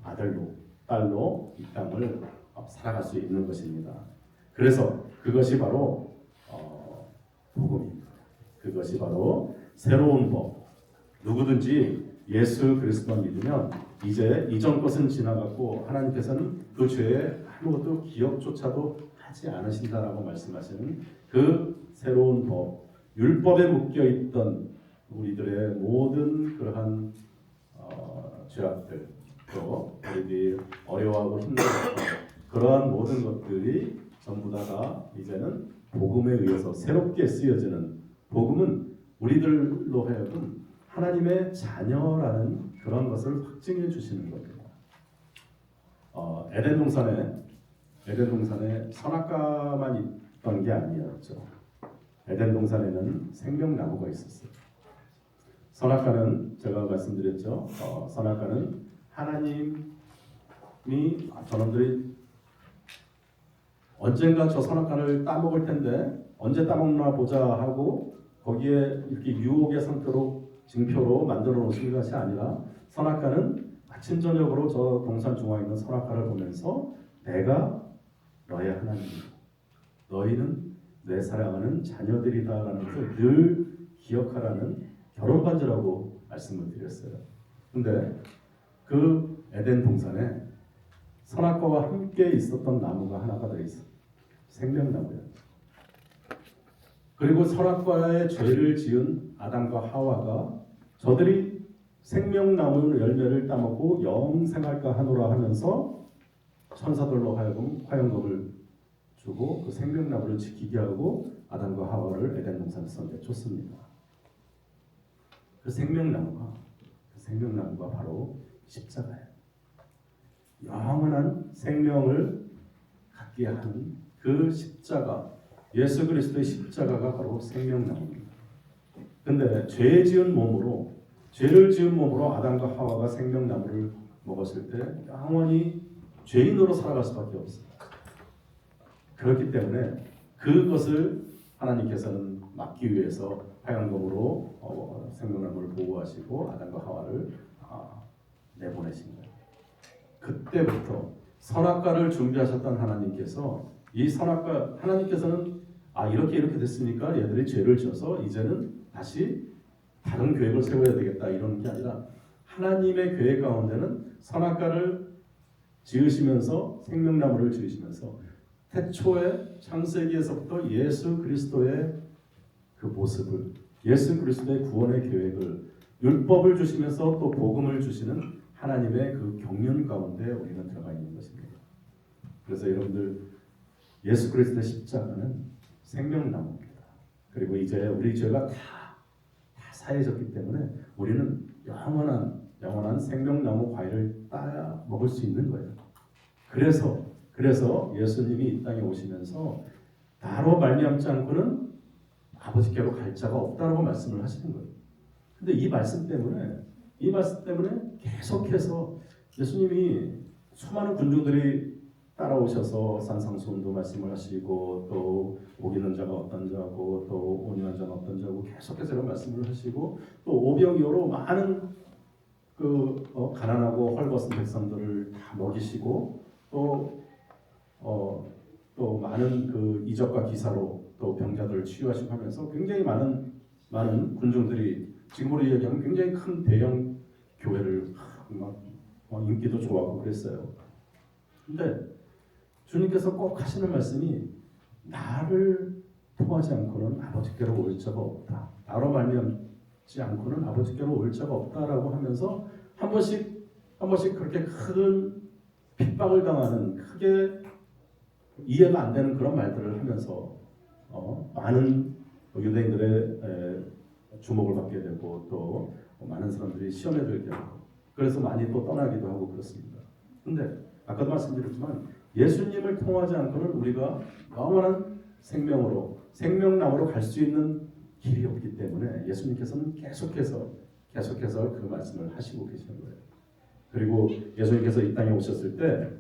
아들로 딸로 이 땅을 살아갈 수 있는 것입니다. 그래서 그것이 바로 복음입니다. 그것이 바로 새로운 법. 누구든지 예수 그리스도만 믿으면 이제 이전 것은 지나갔고 하나님께서는 그 죄에 아무것도 기억조차도 하지 않으신다라고 말씀하시는 그 새로운 법, 율법에 묶여있던 우리들의 모든 그러한 죄악들, 또 우리들이 어려워하고 힘들었던 그러한 모든 것들이 전부 다가 이제는 복음에 의해서 새롭게 쓰여지는, 복음은 우리들로 하여금 하나님의 자녀라는 그런 것을 확증해 주시는 겁니다. 에덴 동산에 선악과만 있던 게 아니었죠. 에덴 동산에는 생명나무가 있었어요. 선악과는 제가 말씀드렸죠. 선악과는 하나님이 저놈들이 언젠가 저 선악과를 따먹을 텐데 언제 따먹나 보자 하고 거기에 이렇게 유혹의 상태로 징표로 만들어 놓으신 것이 아니라 선악과는 아침 저녁으로 저 동산 중앙에 있는 선악과를 보면서 내가 너의 하나님이고 너희는 내 사랑하는 자녀들이다라는 것을 늘 기억하라는 결혼 반지라고 말씀을 드렸어요. 근데 그 에덴 동산에 선악과와 함께 있었던 나무가 하나가 더 있어요. 생명나무였죠. 그리고 선악과의 죄를 지은 아담과 하와가 저들이 생명나무 열매를 따먹고 영생할까 하노라 하면서 천사들로 하여금 화영금을 주고 그 생명나무를 지키게 하고 아담과 하와를 에덴 동산에서 내쫓습니다. 그 생명나무가 바로 십자가예요. 영원한 생명을 갖게 하는 그 십자가, 예수 그리스도의 십자가가 바로 생명나무입니다. 근데 죄를 지은 몸으로 아담과 하와가 생명나무를 먹었을 때 영원히 죄인으로 살아갈 수밖에 없습니다. 그렇기 때문에 그것을 하나님께서는 막기 위해서 화영금으로 생명나무를 보호하시고 아담과 하와를 내보내신 거예요. 그때부터 선악과를 준비하셨던 하나님께서 이 선악과, 하나님께서는 이렇게 됐으니까 얘들이 죄를 지어서 이제는 다시 다른 계획을 세워야 되겠다 이런 게 아니라 하나님의 계획 가운데는 선악과를 지으시면서 생명나무를 지으시면서 태초에 창세기에서부터 예수 그리스도의 그 모습을, 예수 그리스도의 구원의 계획을, 율법을 주시면서 또 복음을 주시는 하나님의 그 경륜 가운데 우리는 들어가 있는 것입니다. 그래서 여러분들 예수 그리스도의 십자가는 생명나무입니다. 그리고 이제 우리 죄가 다 사해졌기 때문에 우리는 영원한 생명나무 과일을 따야 먹을 수 있는 거예요. 그래서 예수님이 이 땅에 오시면서 나로 말미암지 않고는 아버지께로 갈 자가 없다라고 말씀을 하시는 거예요. 근데 이 말씀 때문에 계속해서 예수님이 수많은 군중들이 따라오셔서 산상수훈도 말씀을 하시고 또 복 있는 자가 어떤 자고 또 온유한 자가 어떤 자고 계속해서 이런 말씀을 하시고 또 오병이어로 많은 가난하고 헐벗은 백성들을 다 먹이시고 또 많은 그 이적과 기사로 또 병자들을 치유하시고 하면서 굉장히 많은 군중들이 지금으로 얘기하면 굉장히 큰 대형 교회를 막 인기도 좋아하고 그랬어요. 근데 주님께서 꼭 하시는 말씀이 나를 통하지 않고는 아버지께로 올 자가 없다. 나로 말미암지 않고는 아버지께로 올 자가 없다라고 하면서 한 번씩 그렇게 큰 핍박을 당하는 크게 이해가 안 되는 그런 말들을 하면서 많은 유대인들의 주목을 받게 되고 또 많은 사람들이 시험에 들게 되고 그래서 많이 또 떠나기도 하고 그렇습니다. 근데 아까도 말씀드렸지만 예수님을 통하지 않고는 우리가 영원한 생명나무로 갈 수 있는 길이 없기 때문에 예수님께서는 계속해서 그 말씀을 하시고 계시는 거예요. 그리고 예수님께서 이 땅에 오셨을 때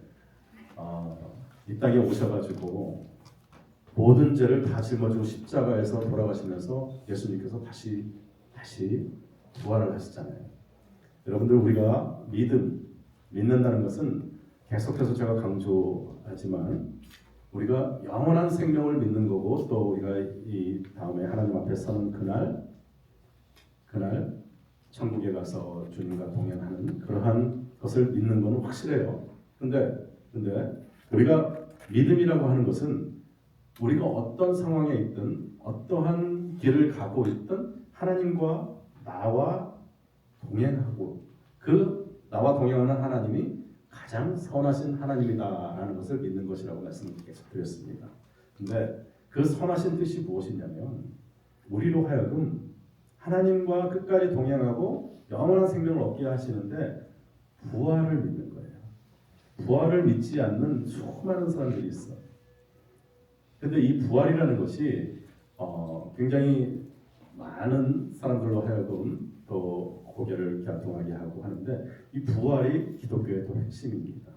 이 땅에 오셔가지고 모든 죄를 다 짊어지고 십자가에서 돌아가시면서 예수님께서 다시 부활을 하시잖아요. 여러분들 우리가 믿는다는 것은 계속해서 제가 강조하지만 우리가 영원한 생명을 믿는 거고 또 우리가 이 다음에 하나님 앞에 서는 그날 천국에 가서 주님과 동행하는 그러한 것을 믿는 것은 확실해요. 근데 우리가 믿음이라고 하는 것은 우리가 어떤 상황에 있든 어떠한 길을 가고 있든 하나님과 나와 동행하고 그 나와 동행하는 하나님이 가장 선하신 하나님이다라는 것을 믿는 것이라고 말씀을 계속 드렸습니다. 근데 그 선하신 뜻이 무엇이냐면 우리로 하여금 하나님과 끝까지 동행하고 영원한 생명을 얻게 하시는데 부활을 믿는 거예요. 부활을 믿지 않는 수많은 사람들이 있어. 근데 이 부활이라는 것이 굉장히 많은 사람들로 하여금 또 고개를 갸우뚱하게 하고 하는데 이 부활이 기독교의 또 핵심입니다.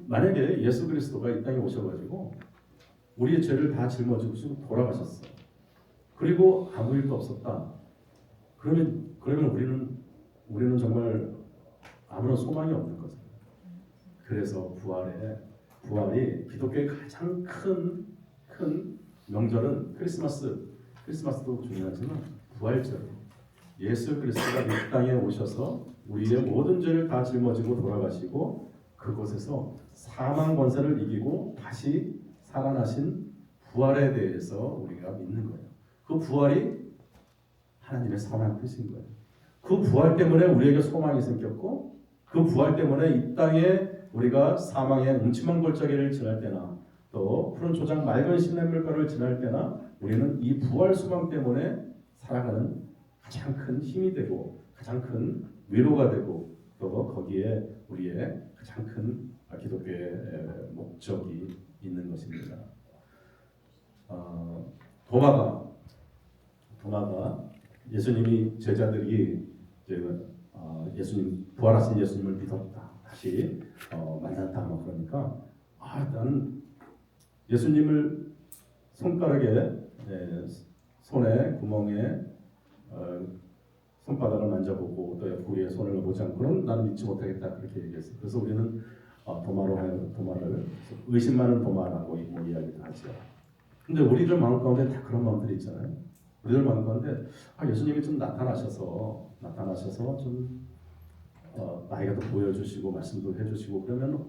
만약에 예수 그리스도가 이 땅에 오셔가지고 우리의 죄를 다 짊어지고 돌아가셨어. 그리고 아무 일도 없었다. 그러면 우리는 정말 아무런 소망이 없는 거죠. 그래서 부활이 기독교의 가장 큰 명절은 크리스마스도 중요하지만 부활절. 예수 그리스도가 이 땅에 오셔서 우리의 모든 죄를 다 짊어지고 돌아가시고 그곳에서 사망 권세를 이기고 다시 살아나신 부활에 대해서 우리가 믿는 거예요. 그 부활이 하나님의 선한 뜻인 거예요. 그 부활 때문에 우리에게 소망이 생겼고 그 부활 때문에 이 땅에 우리가 사망의 음침한 골짜기를 지날 때나 또 푸른 초장 맑은 시냇물가를 지날 때나 우리는 이 부활 소망 때문에 살아가는 가장 큰 힘이 되고 가장 큰 위로가 되고 또 거기에 우리의 가장 큰 기독교의 목적이 있는 것입니다. 도마가 예수님이 제자들이 예수님 부활하신 예수님을 믿었다 다시 만났다 그러니까 나는 예수님을 손가락에 손에 구멍에 손바닥을 만져보고 또 옆구리에 손을 넣어보지 않고는 나는 믿지 못하겠다 그렇게 얘기했어요. 그래서 우리는 도마를 의심 많은 도마라고 이야기도 하죠. 근데 우리들 마음 가운데 다 그런 마음들이 있잖아요. 우리들 마음 가운데 예수님이 좀 나타나셔서 좀 나이가 더 보여주시고 말씀도 해주시고 그러면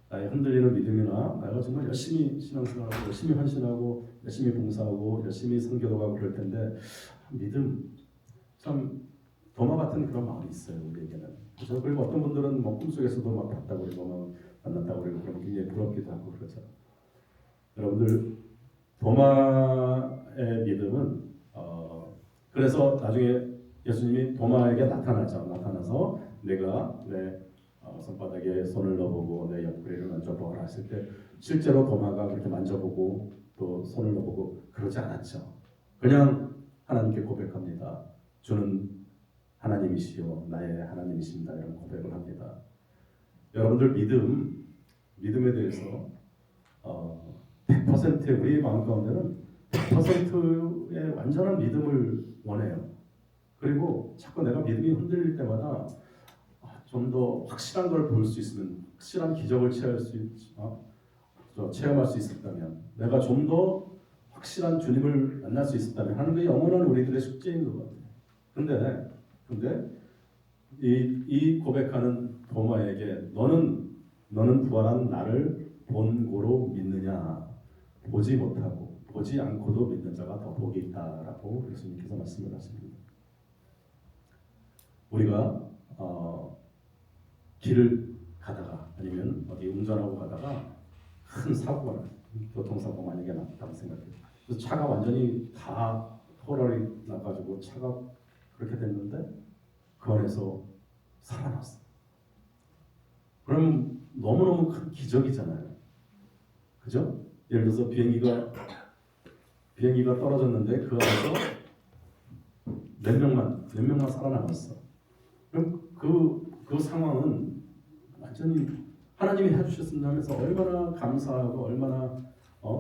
나의 흔들리는 믿음이나 내가 정말 열심히 신앙생활하고 열심히 헌신하고 열심히 봉사하고 열심히 선교도 가고 그럴 텐데 믿음 참 도마 같은 그런 마음이 있어요 우리에게는. 그리고 어떤 분들은 꿈속에서도 막 봤다고 그러고 만났다고 그러고 그러면 굉장히 부럽기도 하고 그러죠. 여러분들 도마의 믿음은 그래서 나중에 예수님이 도마에게 나타나서 내가 내 손바닥에 손을 넣어보고 내 옆구리를 만져보라 했을 때 실제로 도마가 그렇게 만져보고 또 손을 넣어보고 그러지 않았죠. 그냥 하나님께 고백합니다. 주는 하나님이시요 나의 하나님이십니다. 이런 고백을 합니다. 여러분들 믿음에 대해서 100%의 우리 마음 가운데는 100%의 완전한 믿음을 원해요. 그리고 자꾸 내가 믿음이 흔들릴 때마다 좀 더 확실한 걸 볼 수 있으면, 확실한 기적을 체험할 수 있었다면, 내가 좀 더 확실한 주님을 만날 수 있었다면 하는 게 영원한 우리들의 숙제인 것 같아요. 근데 이 고백하는 도마에게 너는 부활한 나를 본고로 믿느냐? 보지 못하고 보지 않고도 믿는 자가 더 복이 있다라고 예수님께서 말씀을 하십니다. 우리가 길을 가다가 아니면 어디 운전하고 가다가 큰 사고가 나요. 교통사고 만약에 났다고 생각해요. 그래서 차가 완전히 다 포럴이 나가지고 차가 그렇게 됐는데 그 안에서 살아났어. 그럼 너무너무 큰 기적이잖아요. 그죠? 예를 들어서 비행기가 떨어졌는데 그 안에서 몇 명만 살아남았어. 그럼 그 상황은 완전히 하나님이 해주셨습니다 하면서 얼마나 감사하고 얼마나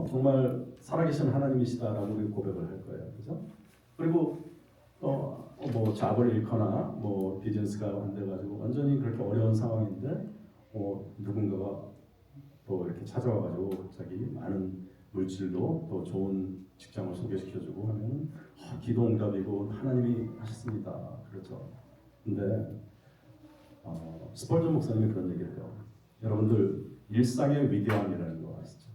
정말 살아계신 하나님이시다라고 우리 고백을 할 거예요. 그죠? 그리고 뭐 잡을 잃거나 뭐 비즈니스가 안 돼가지고 완전히 그렇게 어려운 상황인데 누군가가 또 이렇게 찾아와가지고 갑자기 많은 물질로 또 좋은 직장을 소개시켜주고 하면 기도 응답이고 하나님이 하셨습니다. 그렇죠. 근데 스펄전 목사님이 그런 얘기를 해요. 여러분들 일상의 위대함이라는 거 아시죠?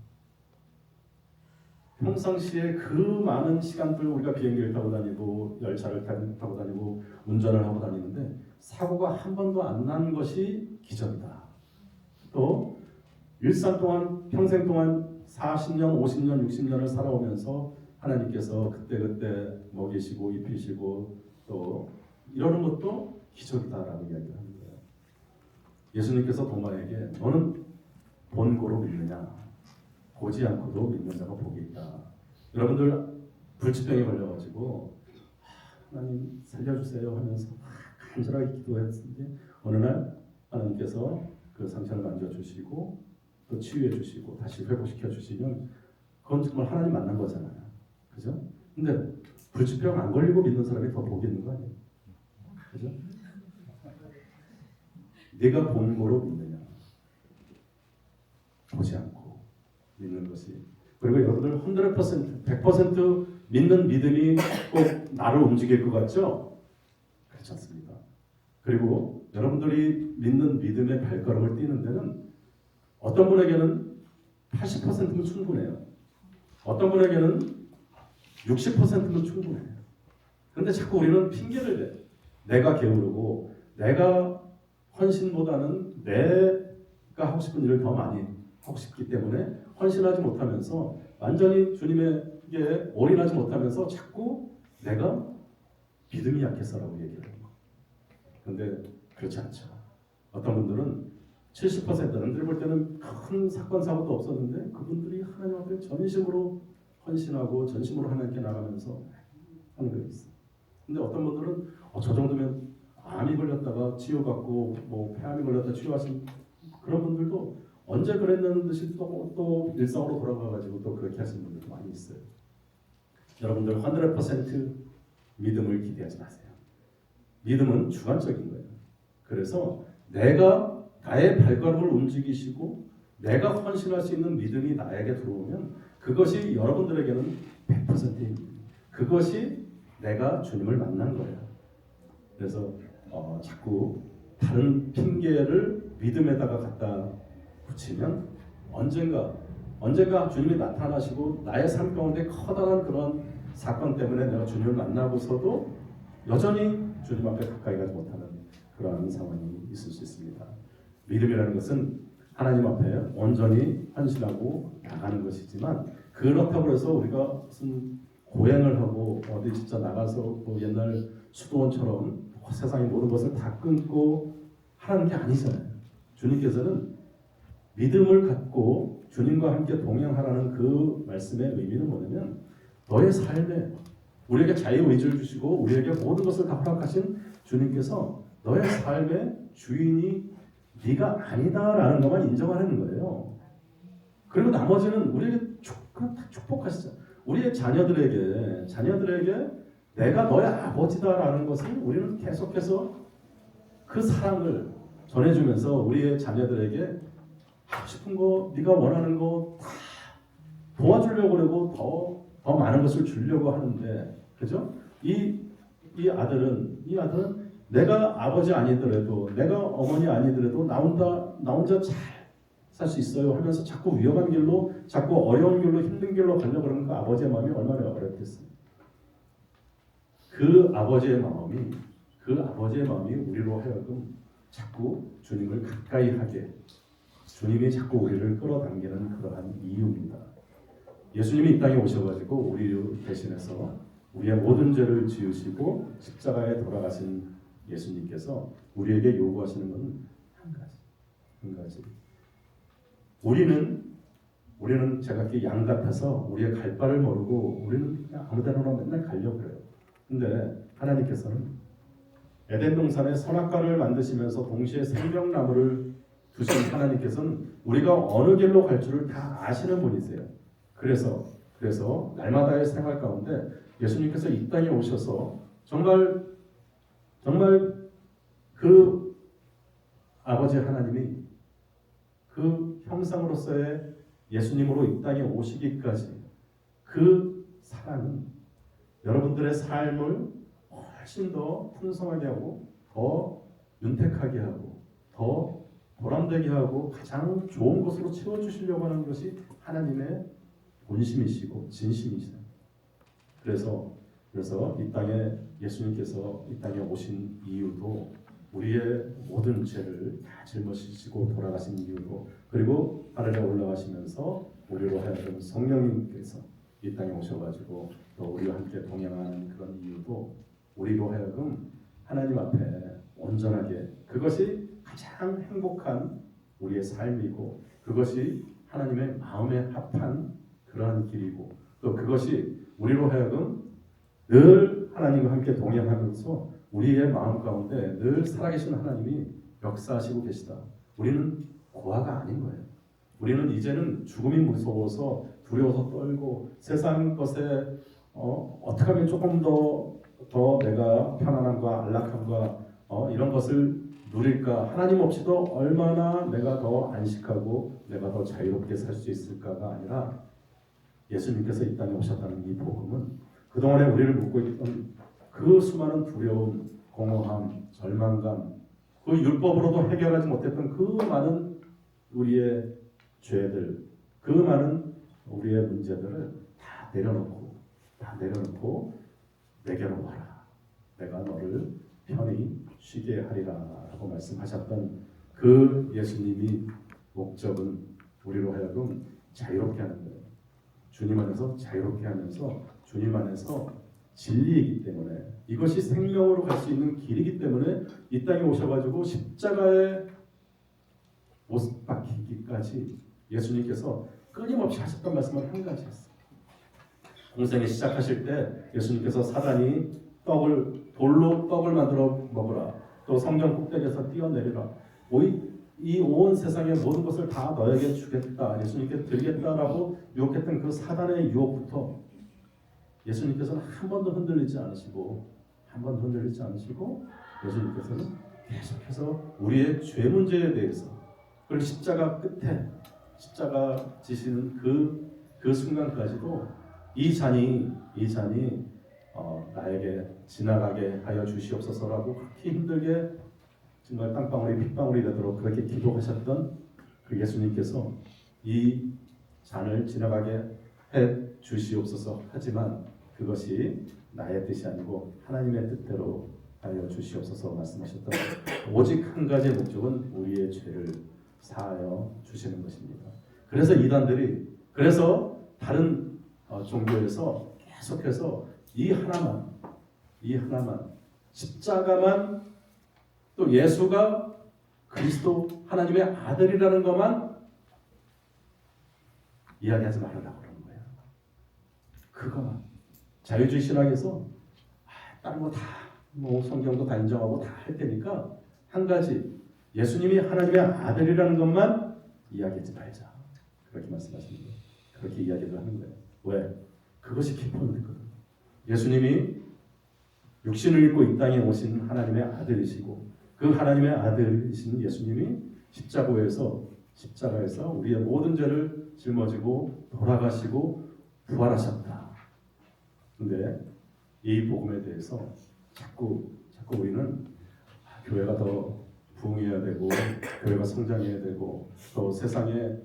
평상시에 그 많은 시간들 우리가 비행기를 타고 다니고 열차를 타고 다니고 운전을 하고 다니는데 사고가 한 번도 안 난 것이 기적이다. 또 일상 동안 평생 동안 40년, 50년, 60년을 살아오면서 하나님께서 그때 먹이시고 입히시고 또 이러는 것도 기적이다라고 이야기를 하는 거예요. 예수님께서 도마에게 너는 본고로 믿느냐? 보지 않고도 믿는 자가 복이 있다. 여러분들 불치병에 걸려가지고 하나님 살려주세요 하면서 간절하게 기도했는데 어느 날 하나님께서 그 상처를 만져주시고 또 치유해 주시고 다시 회복시켜 주시면 그건 정말 하나님 만난 거잖아요. 그죠? 근데 불치병 안 걸리고 믿는 사람이 더 복이 있는 거 아니에요? 그죠? 네가 본고로 믿느냐? 보지 않고 믿는 것이. 그리고 여러분들 100% 믿는 믿음이 꼭 나를 움직일 것 같죠? 그렇지 않습니다. 그리고 여러분들이 믿는 믿음의 발걸음을 뛰는 데는 어떤 분에게는 80%면 충분해요. 어떤 분에게는 60%면 충분해요. 그런데 자꾸 우리는 핑계를 대. 내가 게으르고 내가 헌신보다는 내가 하고 싶은 일을 더 많이 하고 싶기 때문에 헌신하지 못하면서 완전히 주님에게 올인하지 못하면서 자꾸 내가 믿음이 약해서라고 얘기를 해요. 그런데 그렇지 않죠. 어떤 분들은 70% 남들 볼 때는 큰 사건 사고도 없었는데 그분들이 하나님 앞에 전심으로 헌신하고 전심으로 하나님께 나가면서 하는 게 있어요. 근데 어떤 분들은 저 정도면 암이 걸렸다가 치유받고 뭐 폐암이 걸렸다 치유하신 그런 분들도 언제 그랬는 듯이 또 일상으로 돌아가가지고 또 그렇게 하시는 분들도 많이 있어요. 여러분들 100% 믿음을 기대하지 마세요. 믿음은 주관적인 거예요. 그래서 내가 나의 발걸음을 움직이시고 내가 헌신할 수 있는 믿음이 나에게 들어오면 그것이 여러분들에게는 100%입니다. 그것이 내가 주님을 만난 거예요. 그래서 자꾸 다른 핑계를 믿음에다가 갖다 붙이면 언젠가 주님이 나타나시고 나의 삶 가운데 커다란 그런 사건 때문에 내가 주님을 만나고서도 여전히 주님 앞에 가까이 가지 못하는 그런 상황이 있을 수 있습니다. 믿음이라는 것은 하나님 앞에 온전히 헌신하고 나가는 것이지만 그렇다고 해서 우리가 무슨 고행을 하고 어디 진짜 나가서 뭐 옛날 수도원처럼 세상의 모든 것을 다 끊고 하는 게 아니잖아요. 주님께서는 믿음을 갖고 주님과 함께 동행하라는 그 말씀의 의미는 뭐냐면 너의 삶에 우리에게 자유의지를 주시고 우리에게 모든 것을 다 허락하신 주님께서 너의 삶의 주인이 네가 아니다라는 것만 인정하는 거예요. 그리고 나머지는 우리에게 축복하시죠. 우리의 자녀들에게 내가 너의 아버지다라는 것을 우리는 계속해서 그 사랑을 전해주면서 우리의 자녀들에게 하고 싶은 거, 네가 원하는 거 다 도와주려고 그러고 더 많은 것을 주려고 하는데, 그죠? 이 아들은 내가 아버지 아니더라도, 내가 어머니 아니더라도 나 혼자 잘 살 수 있어요 하면서 자꾸 위험한 길로, 자꾸 어려운 길로, 힘든 길로 가려고 그러는 그 아버지의 마음이 얼마나 어렵겠어요. 그 아버지의 마음이 우리로 하여금 자꾸 주님을 가까이 하게, 주님이 자꾸 우리를 끌어당기는 그러한 이유입니다. 예수님이 이 땅에 오셔가지고 우리 대신해서 우리의 모든 죄를 지으시고 십자가에 돌아가신 예수님께서 우리에게 요구하시는 것은 한 가지. 우리는 제각기 양 같아서 우리의 갈 바를 모르고 우리는 그냥 아무데나 맨날 가려고 그래요. 근데 하나님께서는 에덴 동산에 선악과를 만드시면서 동시에 생명나무를 두신 하나님께서는 우리가 어느 길로 갈 줄을 다 아시는 분이세요. 그래서 날마다의 생활 가운데 예수님께서 이 땅에 오셔서 정말 그 아버지 하나님이 그 형상으로서의 예수님으로 이 땅에 오시기까지 그 사랑은 여러분들의 삶을 훨씬 더 풍성하게 하고 더 윤택하게 하고 더 보람되게 하고 가장 좋은 것으로 채워주시려고 하는 것이 하나님의 본심이시고 진심이시다. 그래서 이 땅에 예수님께서 이 땅에 오신 이유도 우리의 모든 죄를 다 짊어지시고 돌아가신 이유도, 그리고 하늘에 올라가시면서 우리로 하여금 성령님께서 이 땅에 오셔가지고 또 우리와 함께 동행하는 그런 이유도 우리로 하여금 하나님 앞에 온전하게, 그것이 가장 행복한 우리의 삶이고 그것이 하나님의 마음에 합한 그러한 길이고, 또 그것이 우리로 하여금 늘 하나님과 함께 동행하면서 우리의 마음 가운데 늘 살아계신 하나님이 역사하시고 계시다. 우리는 고아가 아닌 거예요. 우리는 이제는 죽음이 무서워서 두려워서 떨고 세상 것에 어떻게 하면 조금 더 내가 편안함과 안락함과 이런 것을 누릴까, 하나님 없이도 얼마나 내가 더 안식하고 내가 더 자유롭게 살 수 있을까가 아니라 예수님께서 이 땅에 오셨다는 이 복음은 그동안에 우리를 묶고 있던 그 수많은 두려움, 공허함, 절망감, 그 율법으로도 해결하지 못했던 그 많은 우리의 죄들, 그 많은 우리의 문제들을 다 내려놓고 내게로 와라. 내가 너를 편히 쉬게 하리라 라고 말씀하셨던 그 예수님이 목적은 우리로 하여금 자유롭게 하는 거예요. 주님 안에서 자유롭게 하면서 주님 안에서 진리이기 때문에, 이것이 생명으로 갈 수 있는 길이기 때문에 이 땅에 오셔가지고 십자가에 못 박히기까지 예수님께서 끊임없이 하셨던 말씀은 한 가지였어요. 공생에 시작하실 때 예수님께서 사단이 돌로 떡을 만들어 먹으라, 또 성전 꼭대기에서 뛰어내리라, 이 온 세상의 모든 것을 다 너에게 주겠다, 예수님께 드리겠다라고 유혹했던 그 사단의 유혹부터 예수님께서는 한 번도 흔들리지 않으시고 예수님께서는 계속해서 우리의 죄 문제에 대해서, 그리고 십자가 끝에 십자가 지시는 그 순간까지도 이 잔이 나에게 지나가게 하여 주시옵소서라고 그렇게 힘들게 정말 땅방울이 핏방울이 되도록 그렇게 기도하셨던 그 예수님께서 이 잔을 지나가게 해 주시옵소서 하지만 그것이 나의 뜻이 아니고 하나님의 뜻대로 하여 주시옵소서 말씀하셨던 오직 한 가지의 목적은 우리의 죄를 사하여 주시는 것입니다. 그래서 이단들이, 그래서 다른 종교에서 계속해서 이 하나만 십자가만, 또 예수가 그리스도 하나님의 아들이라는 것만 이야기하지 말으라고 그러는 거예요. 그거만. 자유주의 신학에서 다른 거 다 뭐 성경도 다 인정하고 다 할 테니까 한 가지 예수님이 하나님의 아들이라는 것만 이야기하지 말자. 그렇게 말씀하시는 거예요. 그렇게 이야기를 하는 거예요. 왜? 그것이 기본이거든요. 예수님이 육신을 입고 이 땅에 오신 하나님의 아들이시고 그 하나님의 아들이신 예수님이 십자가에서 우리의 모든 죄를 짊어지고 돌아가시고 부활하셨다. 근데 이 복음에 대해서 자꾸 우리는 교회가 더 부흥해야 되고 교회가 성장해야 되고 또 세상에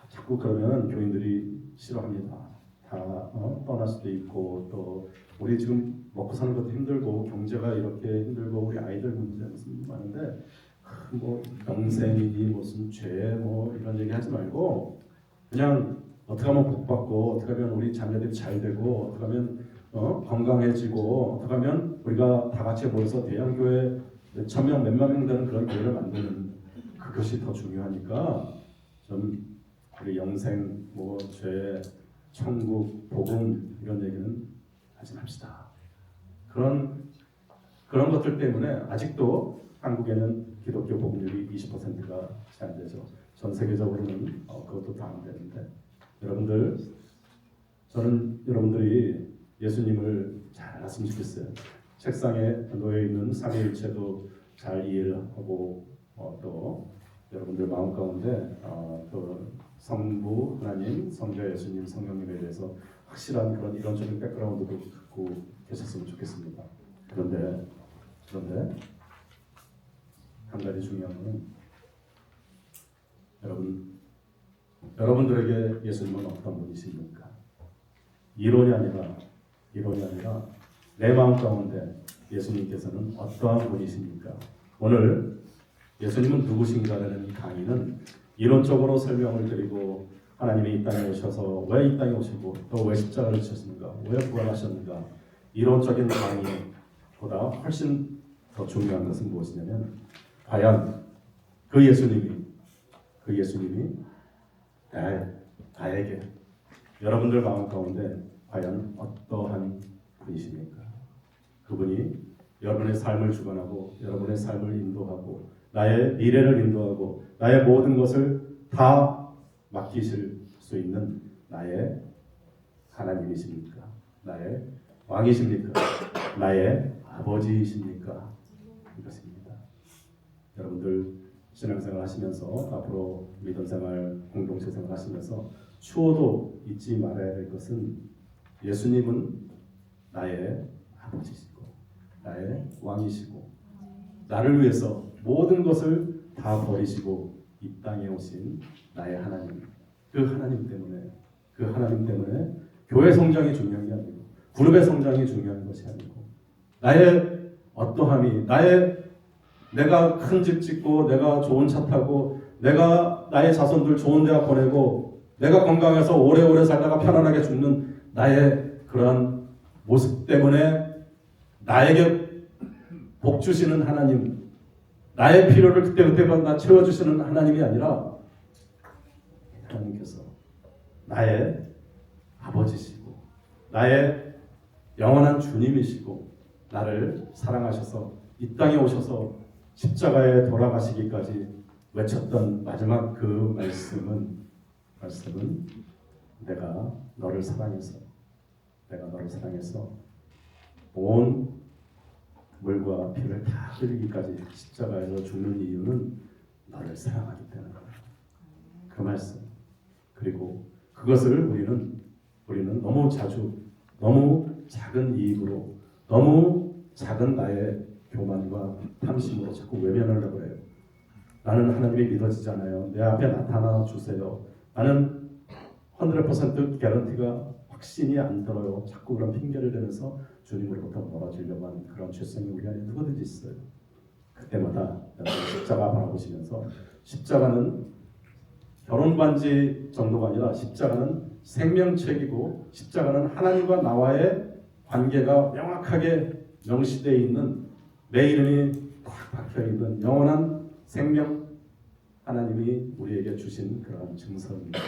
자꾸 그러면 교인들이 싫어합니다. 다 떠날 수도 있고 또 우리 지금 먹고 사는 것도 힘들고 경제가 이렇게 힘들고 우리 아이들 문제 무슨 많은데 뭐 영생이니 무슨 죄 뭐 이런 얘기 하지 말고 그냥 어떻게 하면 복 받고 어떻게 하면 우리 자녀들이 잘 되고 어떻게 하면 건강해지고 어떻게 하면 우리가 다 같이 모여서 대형교회 몇천 명 몇만 명 되는 그런 교회를 만드는 그것이 더 중요하니까 좀 우리 영생 뭐 죄 천국 복음 이런 얘기는 하지 맙시다. 그런 것들 때문에 아직도 한국에는 기독교 복음률이 20%가 채 안 되죠. 전 세계적으로는 그것도 다 안 되는데 저는 여러분들이 예수님을 잘 알았으면 좋겠어요. 책상에 놓여 있는 삼위일체도 잘 이해를 하고 또 여러분들 마음 가운데 또 성부 하나님, 성자 예수님, 성령님에 대해서 확실한 그런 이론적인 백그라운드도 갖고 계셨으면 좋겠습니다. 그런데 한 가지 중요한 것은 여러분들에게 예수님은 어떤 분이십니까? 이론이 아니라 내 마음 가운데 예수님께서는 어떠한 분이십니까? 오늘 예수님은 누구신가라는 강의는 이론적으로 설명을 드리고 하나님이 이 땅에 오셔서 왜 이 땅에 오시고 또 왜 십자가를 지셨습니까? 왜 부활하셨는가? 이론적인 강의보다 훨씬 더 중요한 것은 무엇이냐면 과연 그 예수님이 나에게 여러분들 마음 가운데 과연 어떠한 분이십니까? 그분이 여러분의 삶을 주관하고 여러분의 삶을 인도하고 나의 미래를 인도하고 나의 모든 것을 다 맡기실 수 있는 나의 하나님이십니까? 나의 왕이십니까? 나의 아버지이십니까? 이것입니다. 여러분들 신앙생활 하시면서 앞으로 믿음생활, 공동체생활 하시면서 추호도 잊지 말아야 될 것은 예수님은 나의 아버지시고 나의 왕이시고 나를 위해서 모든 것을 다 버리시고 이 땅에 오신 나의 하나님, 그 하나님 때문에 교회 성장이 중요한 게 아니고 그룹의 성장이 중요한 것이 아니고 나의 어떠함이 내가 큰 집 짓고 내가 좋은 차 타고 내가 나의 자손들 좋은 대학 보내고 내가 건강해서 오래오래 살다가 편안하게 죽는 나의 그러한 모습 때문에 나에게 복 주시는 하나님, 나의 필요를 그때그때마다 채워주시는 하나님이 아니라 하나님께서 나의 아버지시고 나의 영원한 주님이시고 나를 사랑하셔서 이 땅에 오셔서 십자가에 돌아가시기까지 외쳤던 마지막 그 말씀은 내가 너를 사랑해서 온 물과 피를 다 흘리기까지 십자가에서 죽는 이유는 너를 사랑하기 때문이다. 그 말씀. 그리고 그것을 우리는 너무 자주 너무 작은 이익으로 너무 작은 나의 교만과 탐심으로 자꾸 외면하려고 해요. 나는 하나님이 믿어지지 않아요. 내 앞에 나타나 주세요. 나는 100% 개런티가 확신이 안 들어요. 자꾸 그런 핑계를 대면서 주님으로부터 멀어지려고 하는 그런 죄성이 우리 안에 누구든지 있어요. 그때마다 십자가 바라보시면서 십자가는 결혼 반지 정도가 아니라 십자가는 생명책이고 십자가는 하나님과 나와의 관계가 명확하게 명시되어 있는 내 이름이 딱 박혀 있는 영원한 생명, 하나님이 우리에게 주신 그런 증서입니다.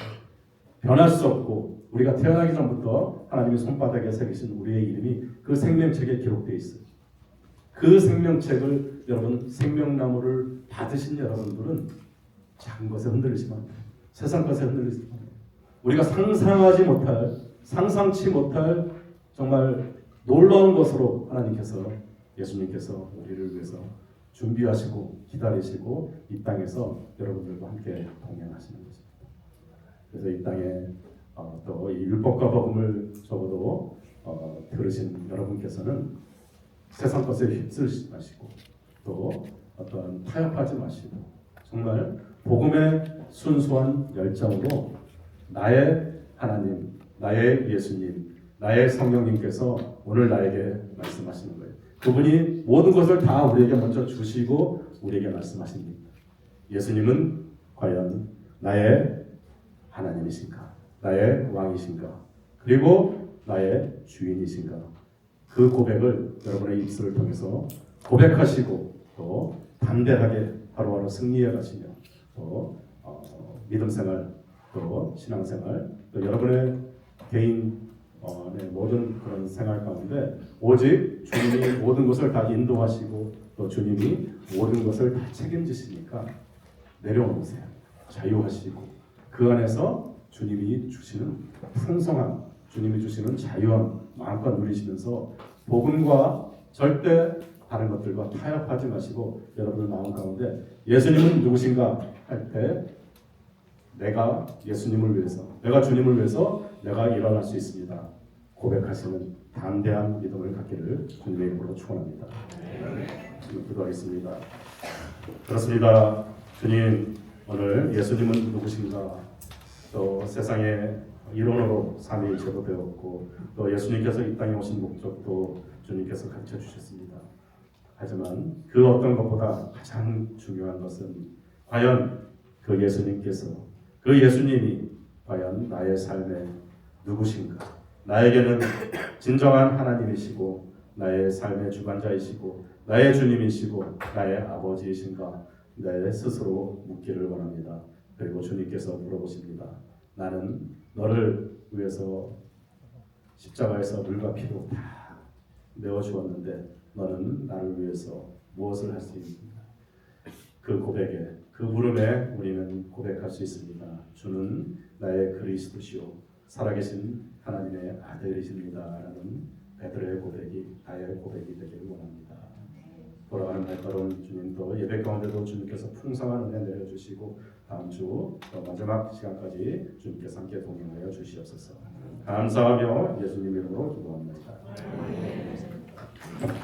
변할 수 없고 우리가 태어나기 전부터 하나님이 손바닥에 새기신 우리의 이름이 그 생명책에 기록되어 있어요. 그 생명책을 여러분 생명나무를 받으신 여러분들은 작은 것에 흔들리시면 안 돼요. 세상 것에 흔들리시면 안 돼요. 우리가 상상하지 못할, 상상치 못할 정말 놀라운 것으로 하나님께서, 예수님께서 우리를 위해서 준비하시고 기다리시고 이 땅에서 여러분들과 함께 동행하시는 것입니다. 그래서 이 땅에 또 이 율법과 복음을 적어도 들으신 여러분께서는 세상 것에 휩쓸지 마시고 또 어떤 타협하지 마시고 정말 복음의 순수한 열정으로 나의 하나님, 나의 예수님, 나의 성령님께서 오늘 나에게 말씀하시는 거예요. 그분이 모든 것을 다 우리에게 먼저 주시고 우리에게 말씀하십니다. 예수님은 과연 나의 하나님이신가? 나의 왕이신가? 그리고 나의 주인이신가? 그 고백을 여러분의 입술을 통해서 고백하시고 또 담대하게 하루하루 승리해 가시며 또 믿음 생활, 또 신앙 생활, 또 여러분의 개인 모든 그런 생활 가운데 오직 주님이 모든 것을 다 인도하시고 또 주님이 모든 것을 다 책임지시니까 내려놓으세요. 자유하시고 그 안에서 주님이 주시는 풍성함, 주님이 주시는 자유함 마음껏 누리시면서 복음과 절대 다른 것들과 타협하지 마시고 여러분의 마음 가운데 예수님은 누구신가 할 때 내가 예수님을 위해서, 내가 주님을 위해서 내가 일어날 수 있습니다. 고백하시는 담대한 믿음을 갖기를 주님의 이름으로 축원합니다. 지금 기도하겠습니다. 그렇습니다. 주님, 오늘 예수님은 누구신가? 또 세상의 이론으로 삼위 제도되었고 또 예수님께서 이 땅에 오신 목적도 주님께서 가르쳐 주셨습니다. 하지만 그 어떤 것보다 가장 중요한 것은 과연 그 예수님께서, 그 예수님이 과연 나의 삶에 누구신가? 나에게는 진정한 하나님이시고 나의 삶의 주관자이시고 나의 주님이시고 나의 아버지이신가? 내 스스로 묻기를 원합니다. 그리고 주님께서 물어보십니다. 나는 너를 위해서 십자가에서 물과 피로 다 내어주었는데 너는 나를 위해서 무엇을 할 수 있는가? 그 고백에, 그 물음에 우리는 고백할 수 있습니다. 주는 나의 그리스도시요 살아계신 하나님의 아들이십니다. 라는 베드로의 고백이 나의 고백이 되기를 원합니다. 돌아가는 날까로운 주님도 예배 가운데도 주님께서 풍성한 은혜 내려주시고 다음 주 마지막 시간까지 주님께서 함께 동행하여 주시옵소서. 감사하며 예수님 이름으로 기도합니다.